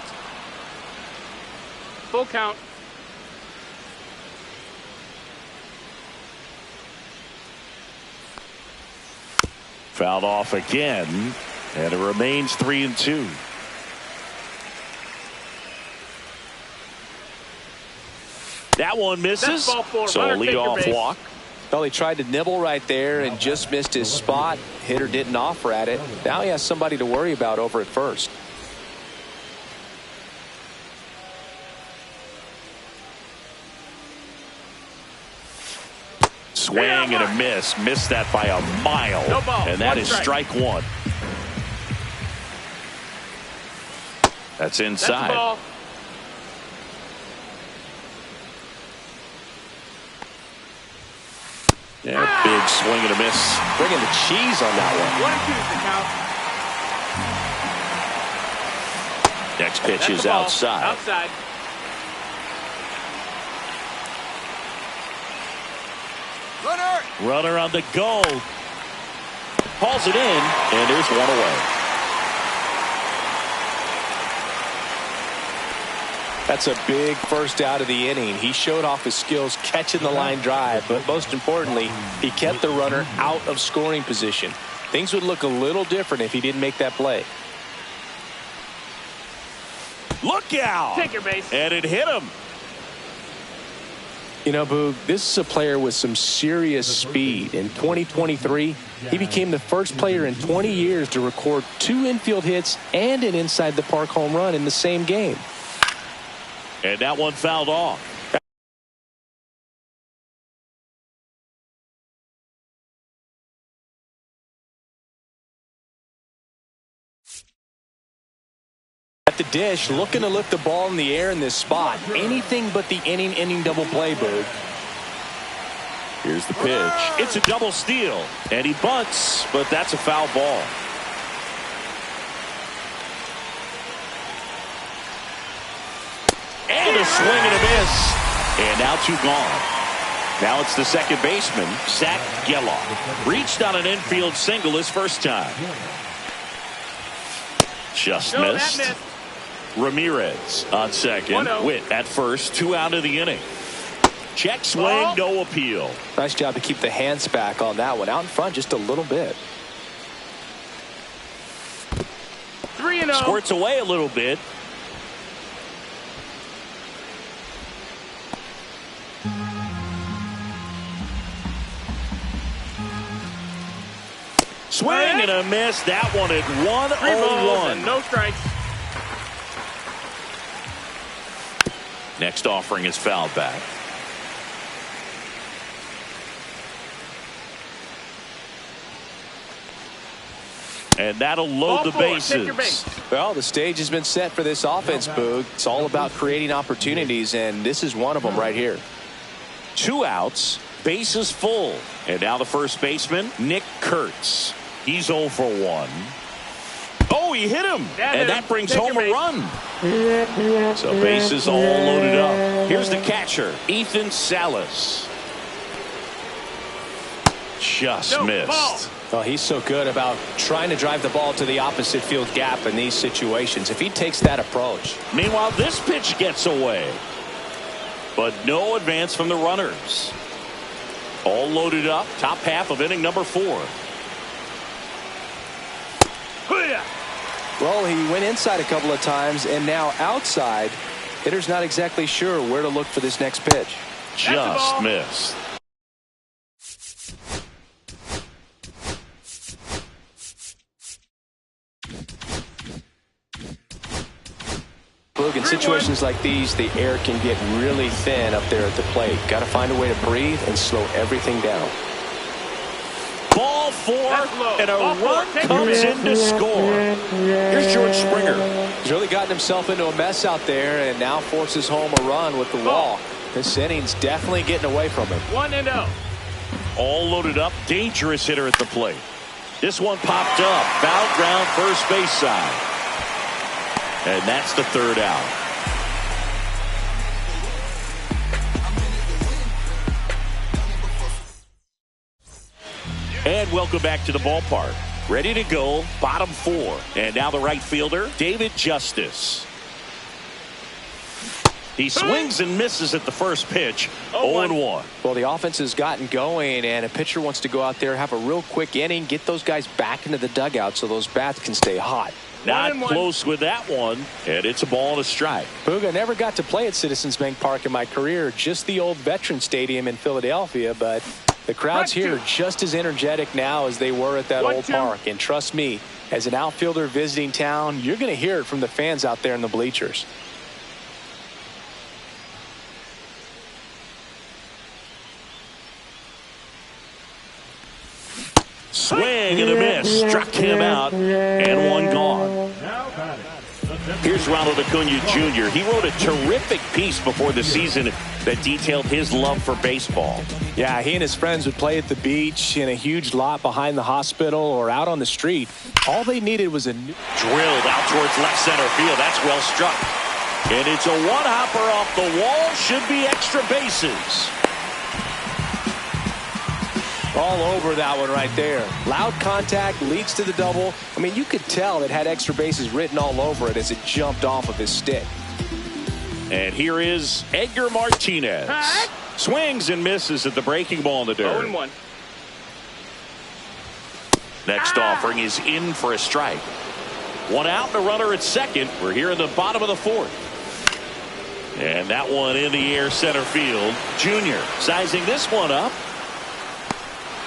Full count. Fouled off again, and it remains 3-2. That one misses, so a leadoff walk. Well, he tried to nibble right there and just missed his spot. Hitter didn't offer at it. Now he has somebody to worry about over at first. Swing and a miss. Missed that by a mile. No ball. And that 1 is strike. strike 1. That's inside. That's ball. Yeah, big swing and a miss. Bringing the cheese on that one. 1-2 is the count. Next pitch That's is the ball. outside. Outside. Runner on the go. Hauls it in, and there's 1 away. That's a big first out of the inning. He showed off his skills catching the line drive, but most importantly, he kept the runner out of scoring position. Things would look a little different if he didn't make that play. Look out! Take your base. And it hit him. You know, Boog, this is a player with some serious speed. In 2023, he became the first player in 20 years to record 2 infield hits and an inside-the-park home run in the same game. And that one fouled off. At the dish, looking to lift the ball in the air in this spot. Anything but the inning double play, Boog. Here's the pitch. It's a double steal. And he bunts, but that's a foul ball. And a swing and a miss. And now 2 gone. Now it's the second baseman, Zach Geloff. Reached on an infield single his first time. Just missed. Ramirez on second. Witt at first. 2 out of the inning. Check swing, no appeal. Nice job to keep the hands back on that one. Out in front just a little bit. 3-0. Squirts away a little bit. Swing and a miss. That one at 1-0-1. No strikes. Next offering is fouled back. And that'll load the bases. Well, the stage has been set for this offense, Boog. It's all about creating opportunities, and this is one of them right here. 2 outs, bases full. And now the first baseman, Nick Kurtz. He's 0 for 1. Oh, he hit him. And that brings home a run. So bases all loaded up. Here's the catcher, Ethan Salas. Just missed. Well, he's so good about trying to drive the ball to the opposite field gap in these situations. If he takes that approach. Meanwhile, this pitch gets away. But no advance from the runners. All loaded up. Top half of inning number 4. Well, he went inside a couple of times, and now outside. Hitter's not exactly sure where to look for this next pitch. Just missed. Look, in situations like these, the air can get really thin up there at the plate. Got to find a way to breathe and slow everything down. Ball 4, and a run comes in to score. Here's George Springer. He's really gotten himself into a mess out there and now forces home a run with the walk. This inning's definitely getting away from him. 1-0. All loaded up. Dangerous hitter at the plate. This one popped up. Foul ground, first base side. And that's the 3rd out. And welcome back to the ballpark. Ready to go, bottom 4. And now the right fielder, David Justice. He swings and misses at the first pitch. 0-1. Well, the offense has gotten going, and a pitcher wants to go out there, have a real quick inning, get those guys back into the dugout so those bats can stay hot. Not close with that one, and it's a ball and a strike. Boog, I never got to play at Citizens Bank Park in my career, just the old Veterans Stadium in Philadelphia, but the crowds here are just as energetic now as they were at that old park. And trust me, as an outfielder visiting town, you're going to hear it from the fans out there in the bleachers. Swing and a miss. Struck him out, and one gone. Here's Ronald Acuna Jr. He wrote a terrific piece before the season that detailed his love for baseball. Yeah, he and his friends would play at the beach, in a huge lot behind the hospital, or out on the street. All they needed was a new drilled out towards left center field. That's well struck. And it's a one-hopper off the wall. Should be extra bases. All over that one right there. Loud contact leads to the double. I mean, you could tell it had extra bases written all over it as it jumped off of his stick. And here is Edgar Martinez. Swings and misses at the breaking ball in the dirt. 0-1. Next offering is in for a strike. One out and a runner at second. We're here in the bottom of the 4th. And that one in the air center field. Junior sizing this one up.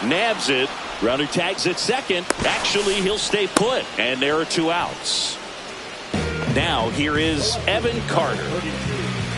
Nabs it. Runner tags at second. Actually, he'll stay put. And there are 2 outs. Now here is Evan Carter.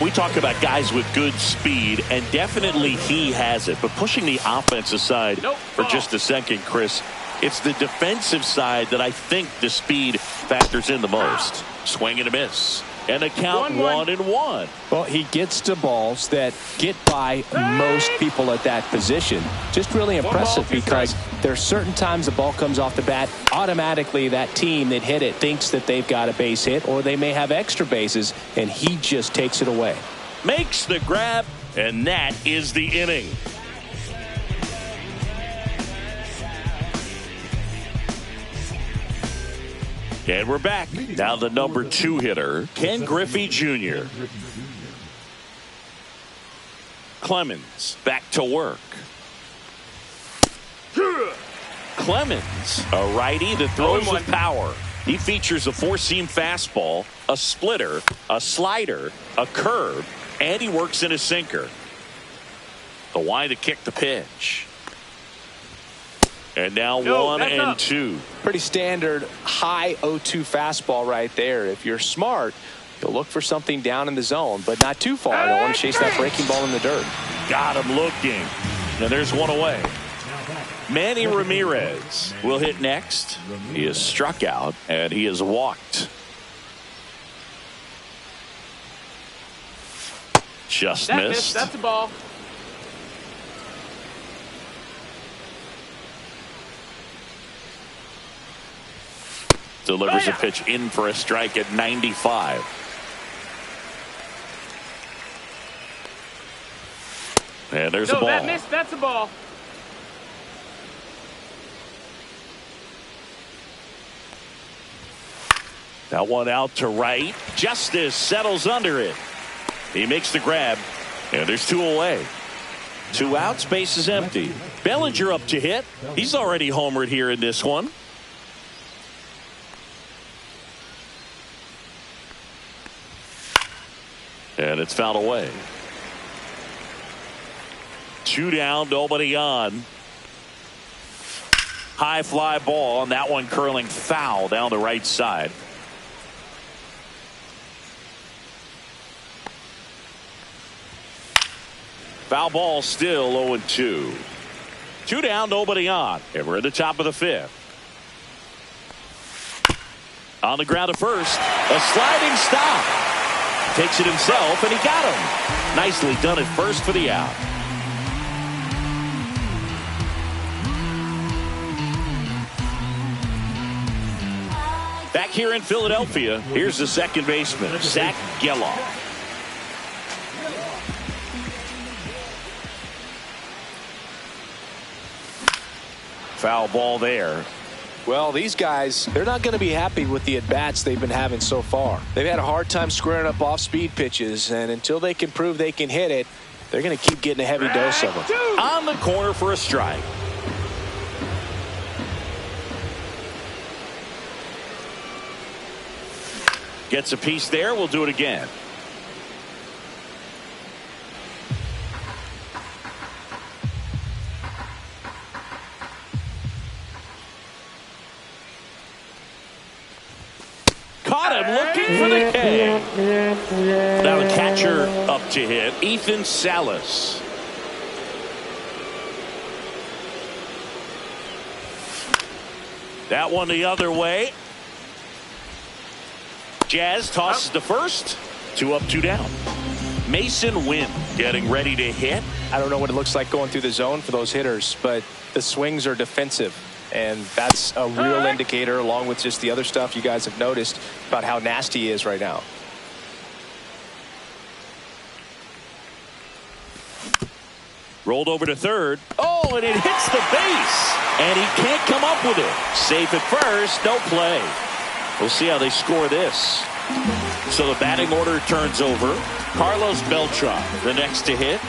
We talk about guys with good speed, and definitely he has it. But pushing the offense aside for just a second, Chris, it's the defensive side that I think the speed factors in the most. Swing and a miss. And a count 1-1. Well, he gets to balls that get by most people at that position. Just really impressive because there are certain times the ball comes off the bat. Automatically, that team that hit it thinks that they've got a base hit, or they may have extra bases, and he just takes it away. Makes the grab, and that is the inning. And we're back. Now the number 2 hitter, Ken Griffey Jr. Clemens back to work. Clemens, a righty that throws with power. He features a 4-seam fastball, a splitter, a slider, a curve, and he works in a sinker. The wind to kick the pitch. And now 1-2. Pretty standard high 0-2 fastball right there. If you're smart, you'll look for something down in the zone, but not too far. Don't want to chase that breaking ball in the dirt. Got him looking. And there's one away. Manny Ramirez will hit next. He is struck out, and he is walked. Just missed. That's a ball. Delivers a pitch in for a strike at 95. And there's a ball. That missed. That's a ball. That one out to right. Justice settles under it. He makes the grab, and there's 2 away. 2 outs, base is empty. Bellinger up to hit. He's already homered here in this one. And it's fouled away. 2 down, nobody on. High fly ball, and that one curling foul down the right side. Foul ball still 0-2. 2 down, nobody on. And we're at the top of the 5th. On the ground to first. A sliding stop. Takes it himself, and he got him. Nicely done at first for the out. Back here in Philadelphia, here's the second baseman, Zach Geloff. Foul ball there. Well, these guys, they're not going to be happy with the at-bats they've been having so far. They've had a hard time squaring up off-speed pitches, and until they can prove they can hit it, they're going to keep getting a heavy dose of them. On the corner for a strike. Gets a piece there. We'll do it again. Caught him looking for the K. Now the catcher up to hit, Ethan Salas. That one the other way. Jazz tosses to first. 2 up, 2 down. Mason Wynn getting ready to hit. I don't know what it looks like going through the zone for those hitters, but the swings are defensive. And that's a real indicator, along with just the other stuff you guys have noticed about how nasty he is right now. Rolled over to third. Oh, and it hits the base. And he can't come up with it. Safe at first, no play. We'll see how they score this. So the batting order turns over. Carlos Beltran, the next to hit.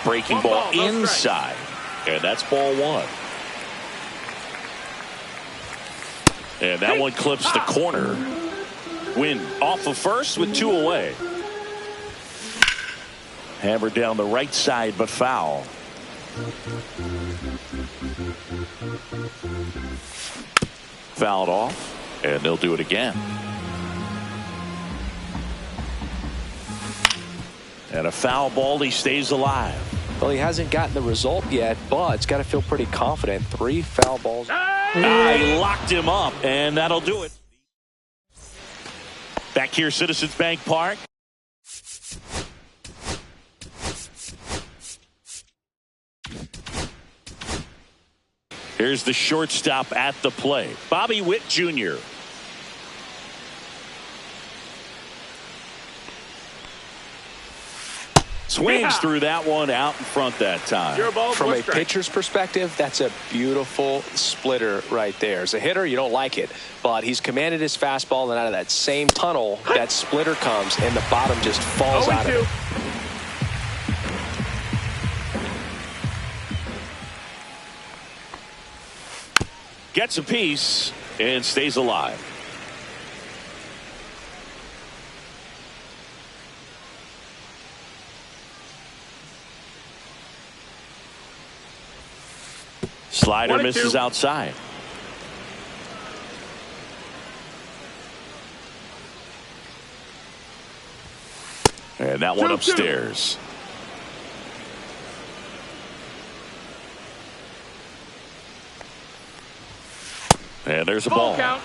Breaking ball inside. And that's ball 1. And that one clips the corner. Win off of first with 2 away. Hammered down the right side, but foul. Fouled off, and they'll do it again. And a foul ball, he stays alive. Well, he hasn't gotten the result yet, but it's got to feel pretty confident. 3 foul balls. He locked him up, and that'll do it. Back here, Citizens Bank Park. Here's the shortstop at the plate, Bobby Witt Jr. Swings through that one out in front that time. From a pitcher's perspective, that's a beautiful splitter right there. As a hitter, you don't like it, but he's commanded his fastball, and out of that same tunnel, that splitter comes, and the bottom just falls out of it. Gets a piece and stays alive. Slider misses outside. And that one upstairs. And there's a ball. Count.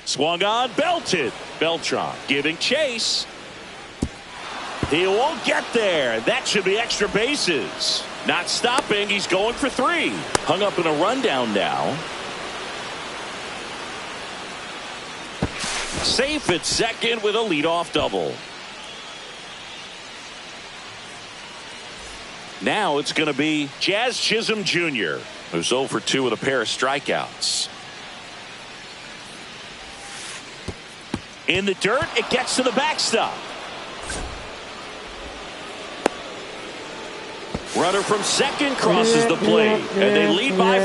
Swung on, belted. Beltran giving chase. He won't get there. That should be extra bases. Not stopping. He's going for 3. Hung up in a rundown now. Safe at second with a leadoff double. Now it's going to be Jazz Chisholm Jr., who's 0 for 2 with a pair of strikeouts. In the dirt, it gets to the backstop. Runner from second crosses the plate, and they lead by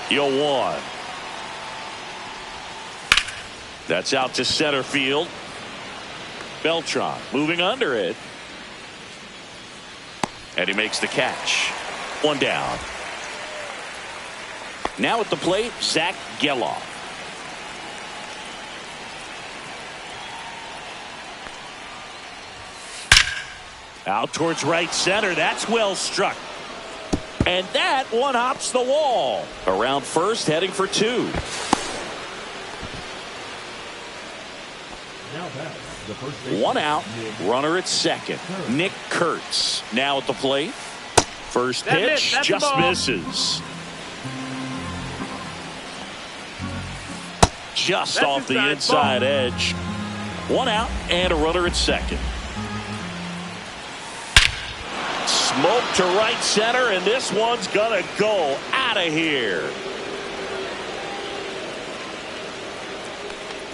4. You'll one. That's out to center field. Beltran moving under it. And he makes the catch. 1 down. Now at the plate, Zach Geloff. Out towards right center. That's well struck. And that one hops the wall. Around first, heading for 2. One out, runner at second. Nick Kurtz now at the plate. First pitch just misses. Just off the inside edge. 1 out and a runner at second. Smoke to right center, and this one's gonna go out of here.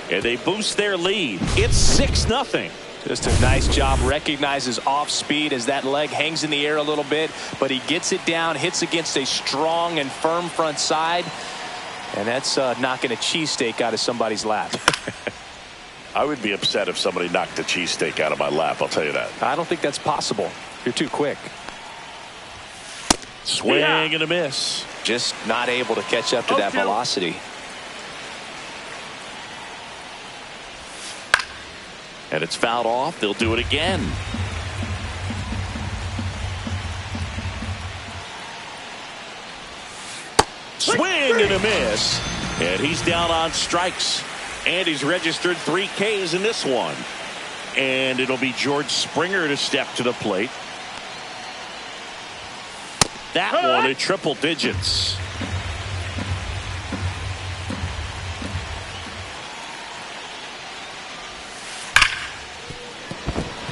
And they boost their lead. It's 6-0. Just a nice job. Recognizes off speed as that leg hangs in the air a little bit, but he gets it down, hits against a strong and firm front side, and that's knocking a cheesesteak out of somebody's lap. I would be upset if somebody knocked a cheesesteak out of my lap, I'll tell you that. I don't think that's possible. You're too quick. Swing and a miss. Just not able to catch up to that velocity. And it's fouled off. They'll do it again. Swing and a miss. And he's down on strikes. And he's registered 3 Ks in this one. And it'll be George Springer to step to the plate. That one at triple digits.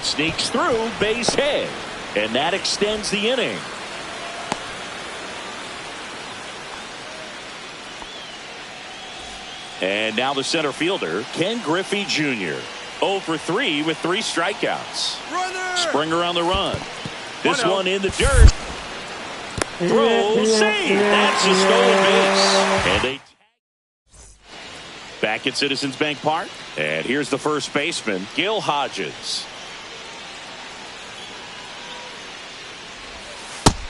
Sneaks through, base hit, and that extends the inning. And now the center fielder, Ken Griffey Jr. 0 for 3 with 3 strikeouts. Runner! Springer on the run. This one in the dirt. Throw, save. That's a stolen base. And they back at Citizens Bank Park. And here's the first baseman, Gil Hodges.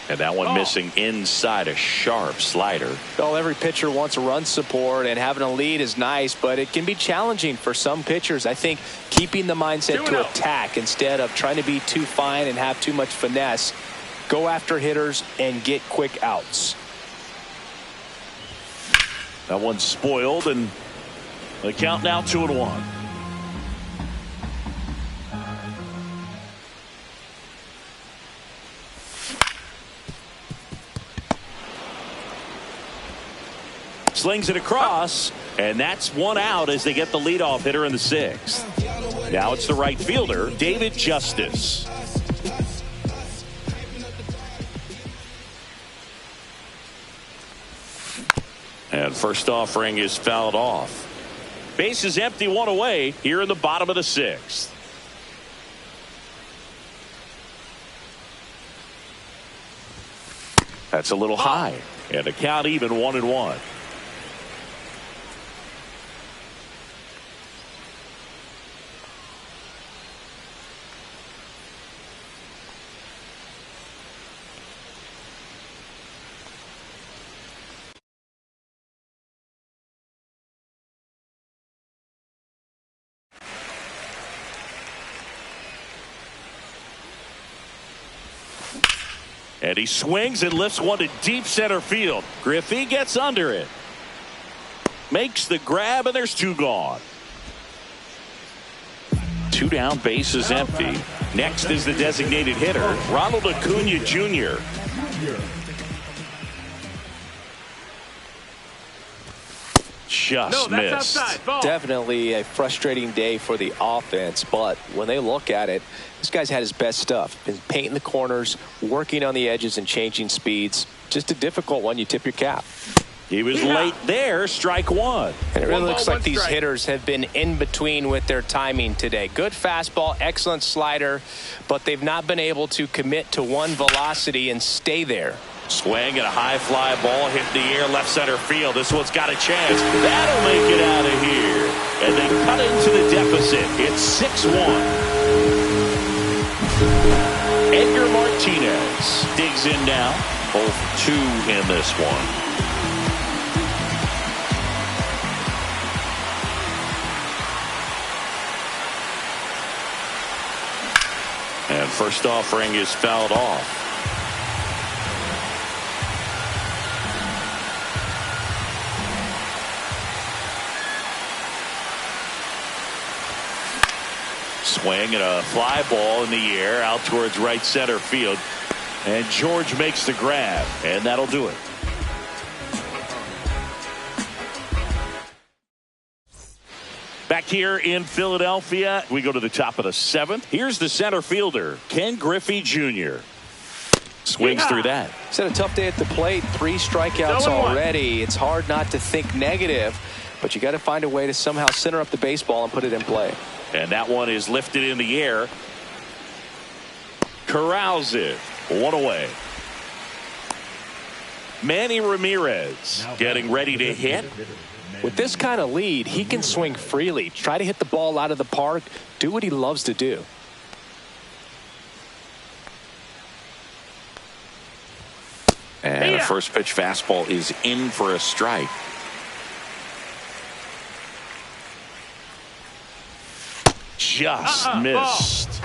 And that one missing inside, a sharp slider. Well, every pitcher wants run support, and having a lead is nice, but it can be challenging for some pitchers. I think keeping the mindset to attack instead of trying to be too fine and have too much finesse. Go after hitters and get quick outs. That one's spoiled, and the count now 2-1. Slings it across, and that's 1 out as they get the leadoff hitter in the 6th. Now it's the right fielder, David Justice. And first offering is fouled off. Base is empty, 1 away here in the bottom of the 6th. That's a little high, and the count even 1-1. And he swings and lifts one to deep center field. Griffey gets under it. Makes the grab, and there's 2 gone. 2 down, base is empty. Next is the designated hitter, Ronald Acuna Jr. Just missed. Definitely a frustrating day for the offense, but when they look at it, this guy's had his best stuff. Been painting the corners, working on the edges, and changing speeds. Just a difficult one. You tip your cap. He was late there. Strike 1. And it really looks like these hitters have been in between with their timing today. Good fastball, excellent slider, but they've not been able to commit to one velocity and stay there. Swing and a high fly ball hit in the air, left center field. This one's got a chance. That'll make it out of here. And they cut into the deficit. It's 6-1. Edgar Martinez digs in now. 0 for 2 in this one. And first offering is fouled off. Swing and a fly ball in the air out towards right center field. And George makes the grab, and that'll do it. Back here in Philadelphia, we go to the top of the 7th. Here's the center fielder, Ken Griffey Jr. Swings through that. He's had a tough day at the plate. 3 strikeouts already. It's hard not to think negative, but you got to find a way to somehow center up the baseball and put it in play. And that one is lifted in the air. Corrals it. 1 away. Manny Ramirez getting ready to hit. With this kind of lead, he can swing freely. Try to hit the ball out of the park. Do what he loves to do. And a first pitch fastball is in for a strike. Just missed.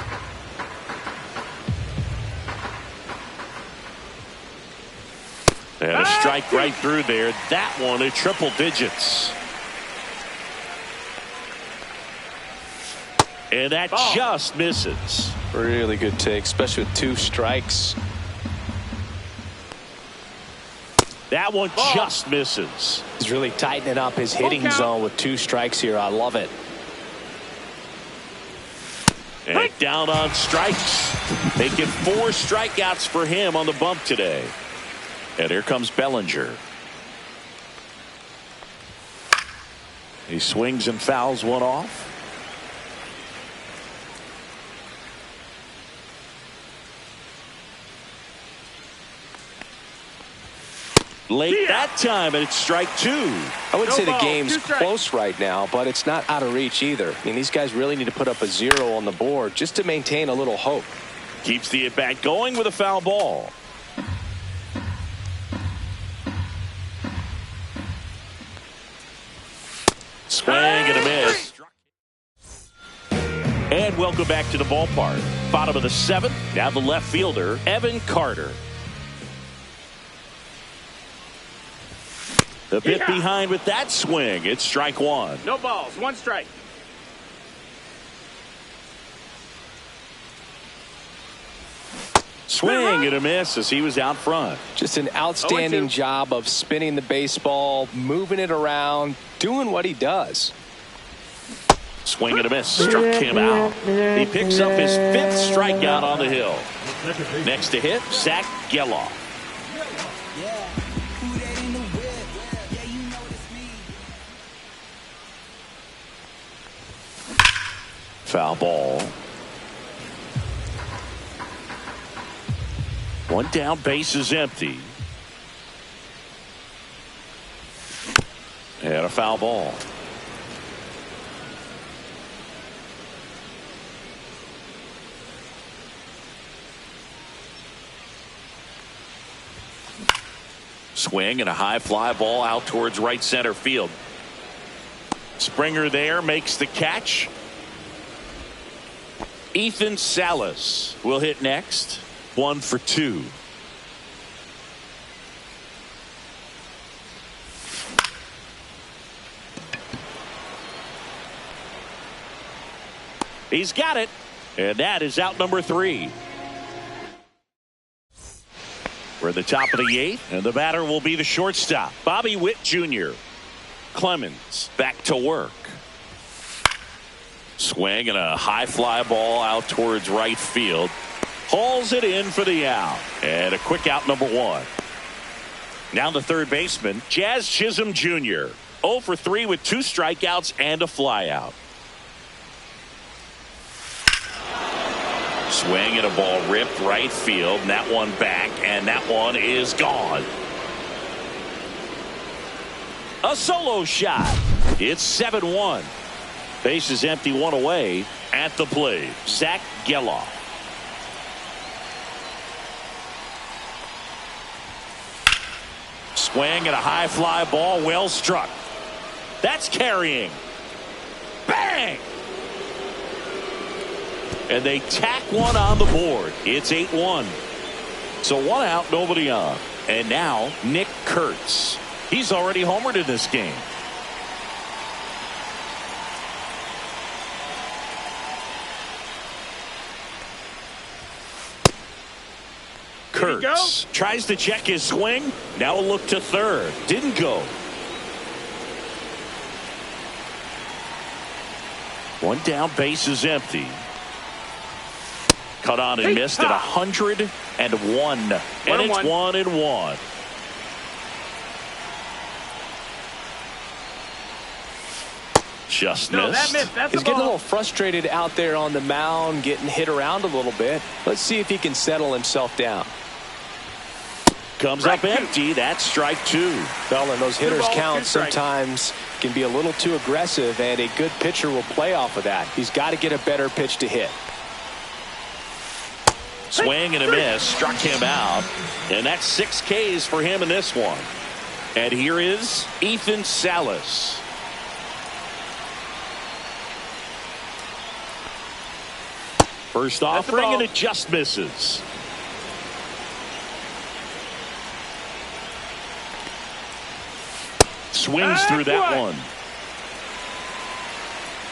And a strike right through there. That one at triple digits. And that just misses. Really good take, especially with 2 strikes. That one just misses. He's really tightening up his hitting zone with 2 strikes here. I love it. And down on strikes. Making 4 strikeouts for him on the bump today. And here comes Bellinger. He swings and fouls one off. late that time, and it's strike 2. I would say the game's close right now, but it's not out of reach either. I mean, these guys really need to put up a 0 on the board just to maintain a little hope. Keeps the at-bat going with a foul ball. Swing and a miss. And welcome back to the ballpark. Bottom of the 7th. Now the left fielder, Evan Carter. A bit behind with that swing. It's strike 1. No balls, 1 strike. Swing and a miss as he was out front. Just an outstanding job of spinning the baseball, moving it around, doing what he does. Swing and a miss. Struck him out. He picks up his 5th strikeout on the hill. Next to hit, Zach Geloff. Foul ball. 1 down, base is empty. And a foul ball. Swing and a high fly ball out towards right center field. Springer there makes the catch. Ethan Salas will hit next. 1 for 2. He's got it. And that is out number 3. We're at the top of the 8th, and the batter will be the shortstop, Bobby Witt Jr. Clemens back to work. Swing and a high fly ball out towards right field. Hauls it in for the out. And a quick out number 1. Now the third baseman, Jazz Chisholm Jr. 0 for 3 with 2 strikeouts and a flyout. Swing and a ball ripped right field. And that one back, and that one is gone. A solo shot. It's 7-1. Base is empty, 1 away. At the plate, Zach Geloff. Swing and a high fly ball, well struck. That's carrying. Bang! And they tack 1 on the board. It's 8-1. So 1 out, nobody on. And now Nick Kurtz. He's already homered in this game. Kurtz tries to check his swing. Now a look to third. Didn't go. 1 down, base is empty. Cut on and missed at 101. And it's 1-1. Just missed. He's getting a little frustrated out there on the mound, getting hit around a little bit. Let's see if he can settle himself down. Comes up empty. That's strike 2. Well, and those hitters count sometimes can be a little too aggressive, and a good pitcher will play off of that. He's got to get a better pitch to hit. Swing and a miss. Struck him out. And that's 6 Ks for him in this one. And here is Ethan Salas. First offering, and it just misses. Swings through that one.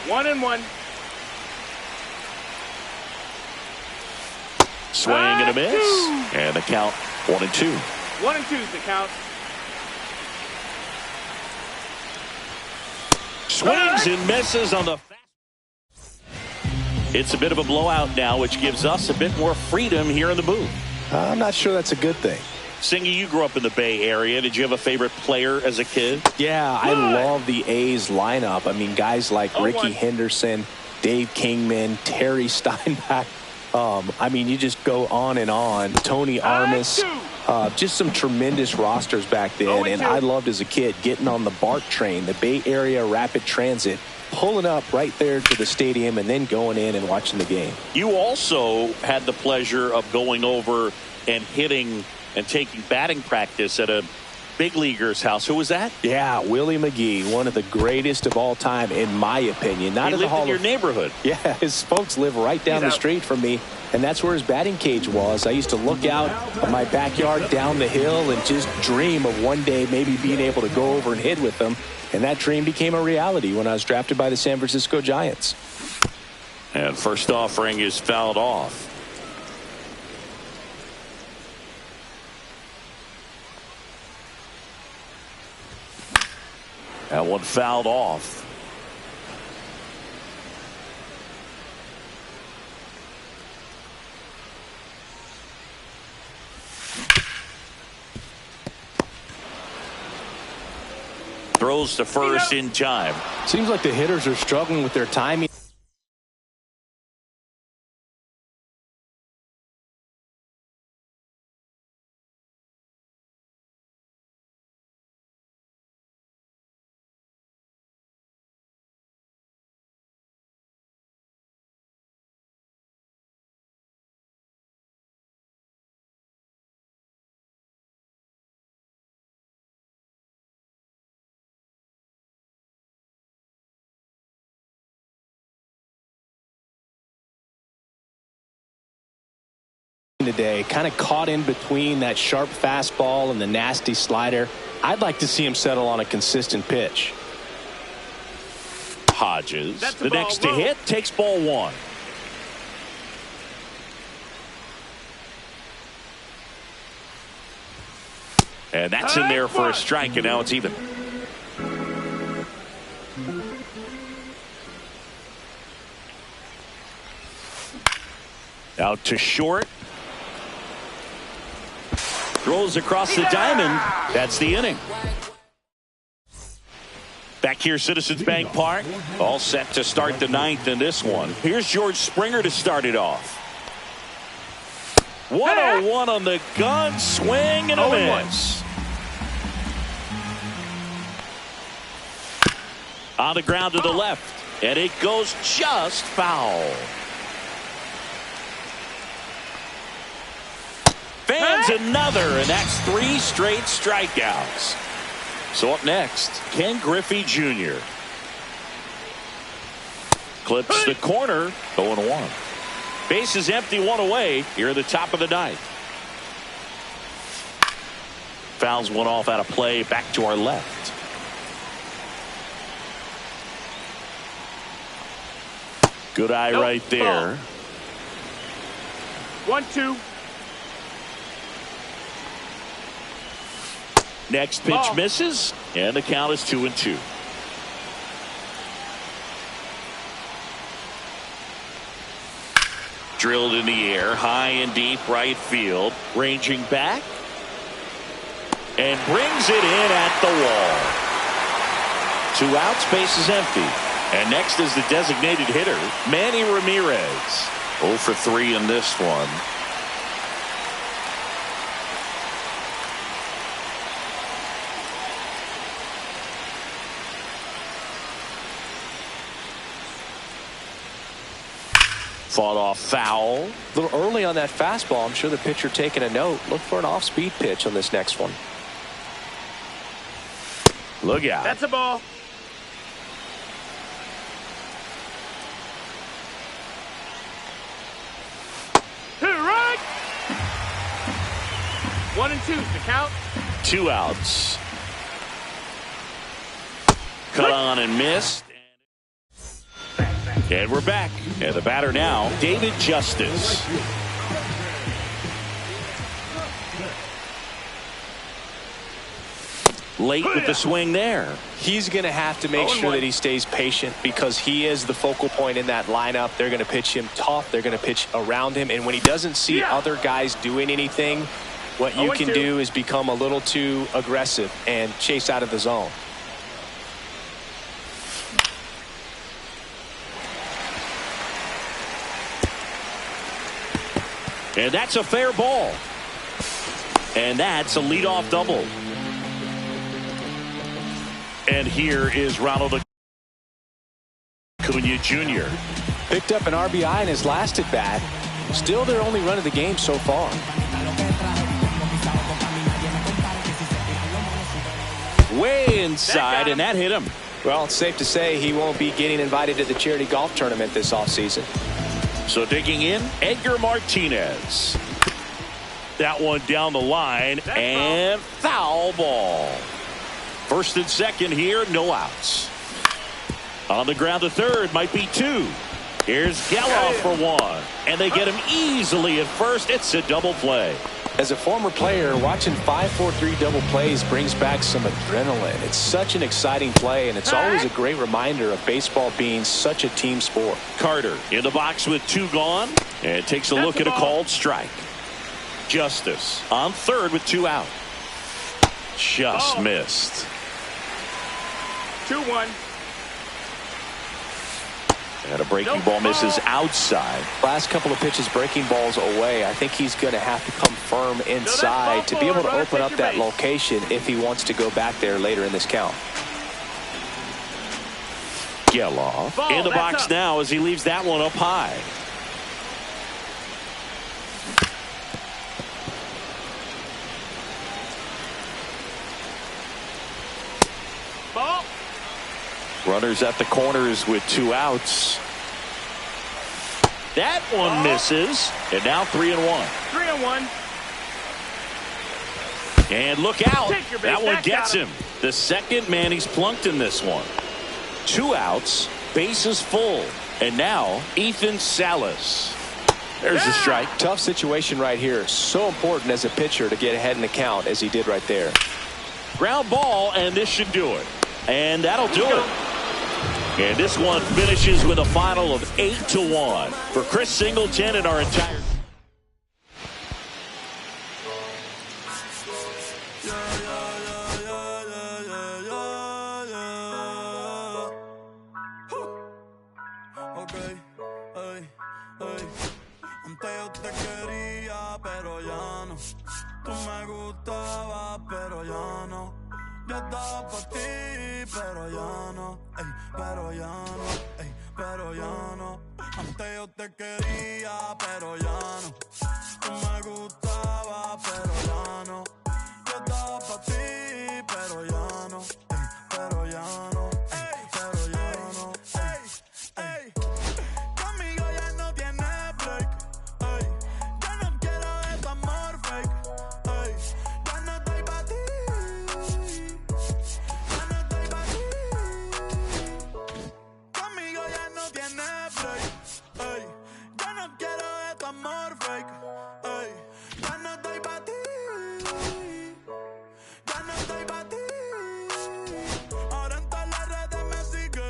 1-1. Swing and a miss. And the count 1-2. 1-2 is the count. Swings and misses on the. It's a bit of a blowout now, which gives us a bit more freedom here in the booth. I'm not sure that's a good thing. Singy, you grew up in the Bay Area. Did you have a favorite player as a kid? Yeah, I love the A's lineup. I mean, guys like Ricky Henderson, Dave Kingman, Terry Steinbach. I mean, you just go on and on. Tony Armas. Just some tremendous rosters back then, and I loved as a kid getting on the BART train, the Bay Area Rapid Transit, pulling up right there to the stadium and then going in and watching the game. You also had the pleasure of going over and hitting and taking batting practice at a big leaguer's house. Who was that? Yeah, Willie McGee, one of the greatest of all time, in my opinion. Not in the Hall in your neighborhood. Yeah, his folks live right down the street from me, and that's where his batting cage was. I used to look out of my backyard down the hill and just dream of one day maybe being able to go over and hit with them, and that dream became a reality when I was drafted by the San Francisco Giants. And first offering is fouled off. That one fouled off. Throws to first in time. Seems like the hitters are struggling with their timing. Today, kind of caught in between that sharp fastball and the nasty slider. I'd like to see him settle on a consistent pitch. Hodges, the next to hit, takes ball one. And that's in there for a strike, and now it's even. Out to short. Throws across the diamond. That's the inning. Back here, Citizens Bank Park. All set to start the ninth in this one. Here's George Springer to start it off. 101 on the gun. Swing and a miss. On the ground to the left. And it goes just foul. Fans another, and that's 3 straight strikeouts. So up next, Ken Griffey Jr. Clips the corner, 0-1. Base is empty, 1 away here at the top of the ninth. Fouls one off out of play, back to our left. Good eye right there. 1-2. Next pitch misses, and the count is 2-2. Drilled in the air, high and deep right field, ranging back, and brings it in at the wall. 2 outs, base is empty. And next is the designated hitter, Manny Ramirez. 0 for 3 in this one. Fought off foul. A little early on that fastball. I'm sure the pitcher taking a note. Look for an off-speed pitch on this next one. Look out. That's a ball. Right. 1-2's the count. 2 outs. Cut on and missed. And we're back. And the batter now, David Justice. Late with the swing there. He's going to have to make sure that he stays patient because he is the focal point in that lineup. They're going to pitch him tough. They're going to pitch around him. And when he doesn't see other guys doing anything, what you can do is become a little too aggressive and chase out of the zone. And that's a fair ball. And that's a leadoff double. And here is Ronald Acuna Jr. Picked up an RBI in his last at bat. Still their only run of the game so far. Way inside, and that hit him. Well, it's safe to say he won't be getting invited to the charity golf tournament this offseason. So digging in, Edgar Martinez. That one down the line, and foul ball. First and second here, no outs. On the ground to third, might be two. Here's Geloff for one, and they get him easily at first. It's a double play. As a former player, watching 5-4-3 double plays brings back some adrenaline. It's such an exciting play, and it's always a great reminder of baseball being such a team sport. Carter in the box with two gone, and takes a look at a called strike. Justice on third with two out. Just missed. 2-1. And a breaking ball misses outside. Last couple of pitches breaking balls away. I think he's going to have to come firm inside to be able to open up that location if he wants to go back there later in this count. Geloff in the box now as he leaves that one up high. Ball. Runners at the corners with two outs. That one misses, and now 3-1. 3-1. And look out. That one gets him. The second man he's plunked in this one. Two outs, bases full. And now Ethan Salas. There's a strike. Tough situation right here. So important as a pitcher to get ahead in the count as he did right there. Ground ball, and this should do it. And that'll do it. And this one finishes with a final of 8-1 for Chris Singleton and our entire. Antes yo te quería, pero ya no. Tú me gustabas, pero ya no. Yo estaba por ti, pero ya no. Ey, pero ya no. Ey, pero ya no. Antes yo te quería, pero ya no. Tú me gustabas, pero ya no. Yo estaba por ti, pero ya no. Ey, pero ya no. Ey, pero ya no. Ey, ey. Conmigo ya no tienes break. Ey, ya no quiero ese amor fake. Ey, ya no estoy pa' ti. Ya no estoy pa' ti. Conmigo ya no tienes break. Ey, ya no quiero ese amor fake. Ey, ya no estoy pa' ti. Ya no estoy pa' ti. Ahora en todas las redes me sigue.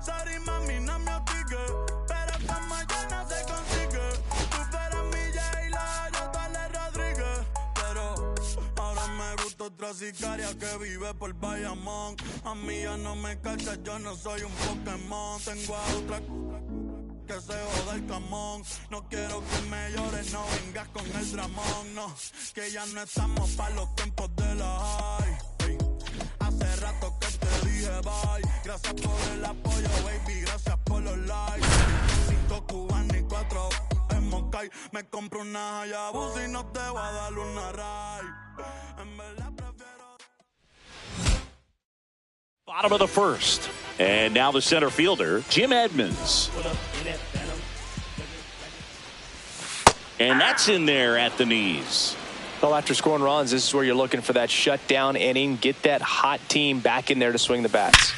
Sorry mami, no me hostigue. Pero como ya no se consigue. Tú fueras mi J-Lo, yo Dale Rodríguez. Pero ahora me gusta otra sicaria que vive por Bayamón. A mí ya no me cacha, yo no soy un Pokémon. Tengo a otra que se joda el camón. No quiero que me llores, no vengas con el dramón. No, que ya no estamos pa' los tiempos de la high. Ey, hace rato que te dije bye. Gracias por el apoyo, baby, gracias por los likes. 5 cubanos y 4 en Moncay. Me compro una Hayabusa y no te voy a dar una ray. En verdad prefiero. Bottom of the first. And now the center fielder, Jim Edmonds. And that's in there at the knees. Well, after scoring runs, this is where you're looking for that shutdown inning. Get that hot team back in there to swing the bats.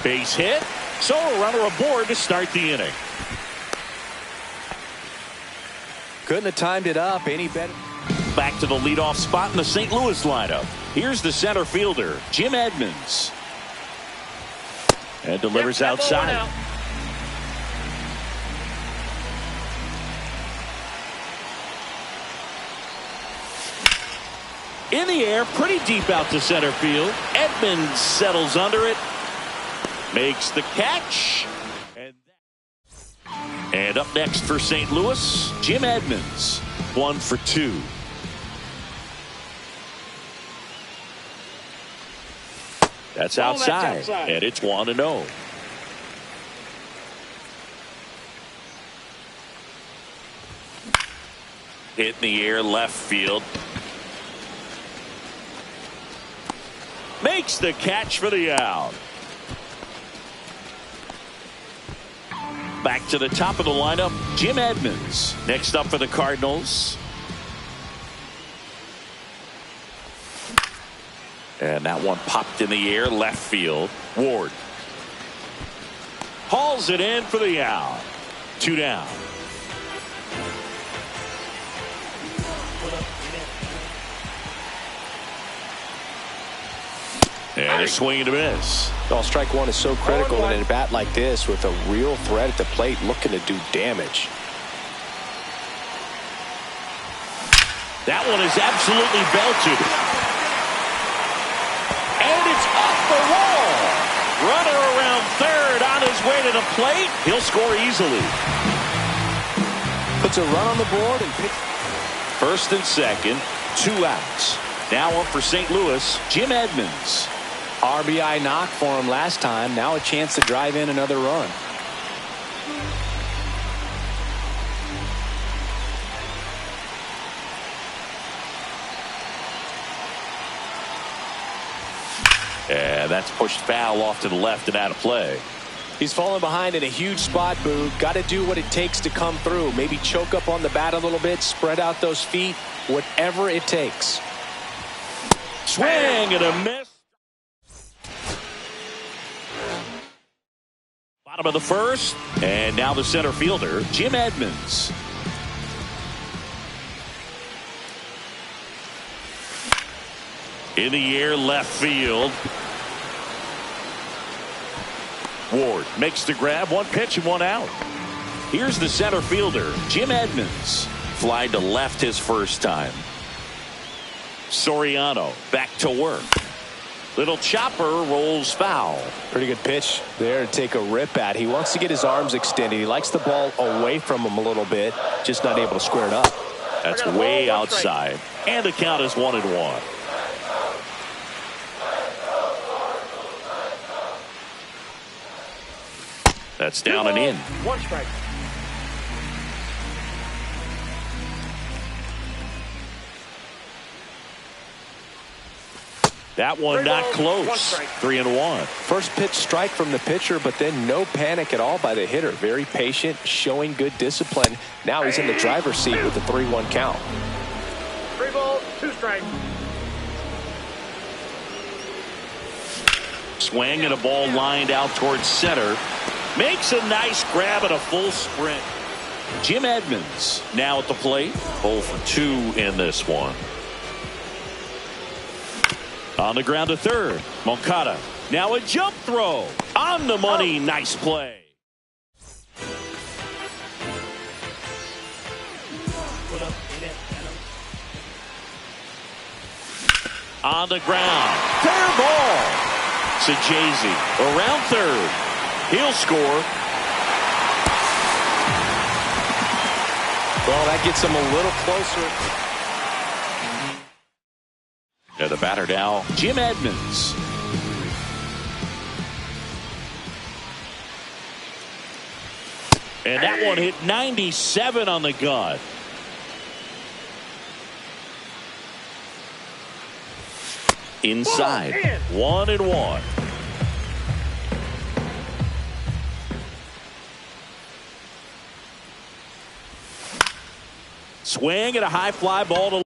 Base hit. So a runner aboard to start the inning. Couldn't have timed it up any better. Back to the leadoff spot in the St. Louis lineup. Here's the center fielder, Jim Edmonds. And delivers outside. In the air, pretty deep out to center field. Edmonds settles under it. Makes the catch. And up next for St. Louis, Jim Edmonds. 1 for 2. That's outside, and it's 1-0. Hit in the air left field. Makes the catch for the out. Back to the top of the lineup, Jim Edmonds. Next up for the Cardinals. And that one popped in the air left field. Ward hauls it in for the out. 2 down. And a swing and a miss. Well, strike one is so critical in a bat like this with a real threat at the plate looking to do damage. That one is absolutely belted. And it's off the wall. Runner around third on his way to the plate. He'll score easily. Puts a run on the board and picks. First and second, 2 outs. Now up for St. Louis, Jim Edmonds. RBI knock for him last time. Now a chance to drive in another run. And that's pushed foul off to the left and out of play. He's fallen behind in a huge spot, Boo. Got to do what it takes to come through. Maybe choke up on the bat a little bit, spread out those feet, whatever it takes. Swing and a miss. Bottom of the first, and now the center fielder, Jim Edmonds. In the air left field. Ward makes the grab, 1 pitch and 1 out. Here's the center fielder, Jim Edmonds. Fly to left his first time. Soriano back to work. Little chopper rolls foul. Pretty good pitch there to take a rip at. He wants to get his arms extended. He likes the ball away from him a little bit, just not able to square it up. That's way outside. And the count is 1-1. That's down and in. 1 strike. That one not close. 3-1. First pitch strike from the pitcher, but then no panic at all by the hitter. Very patient, showing good discipline. Now he's in the driver's seat with the 3-1 count. 3 balls, 2 strikes. Swing and a ball lined out towards center. Makes a nice grab and a full sprint. Jim Edmonds now at the plate. 0 for 2 in this one. On the ground to third. Moncada. Now a jump throw. On the money. Nice play. On the ground. Fair ball. Sajazi around third. He'll score. Well, that gets him a little closer. And the batter now, Jim Edmonds. And that one hit 97 on the gun. Inside, 1-1. Swing and a high fly ball to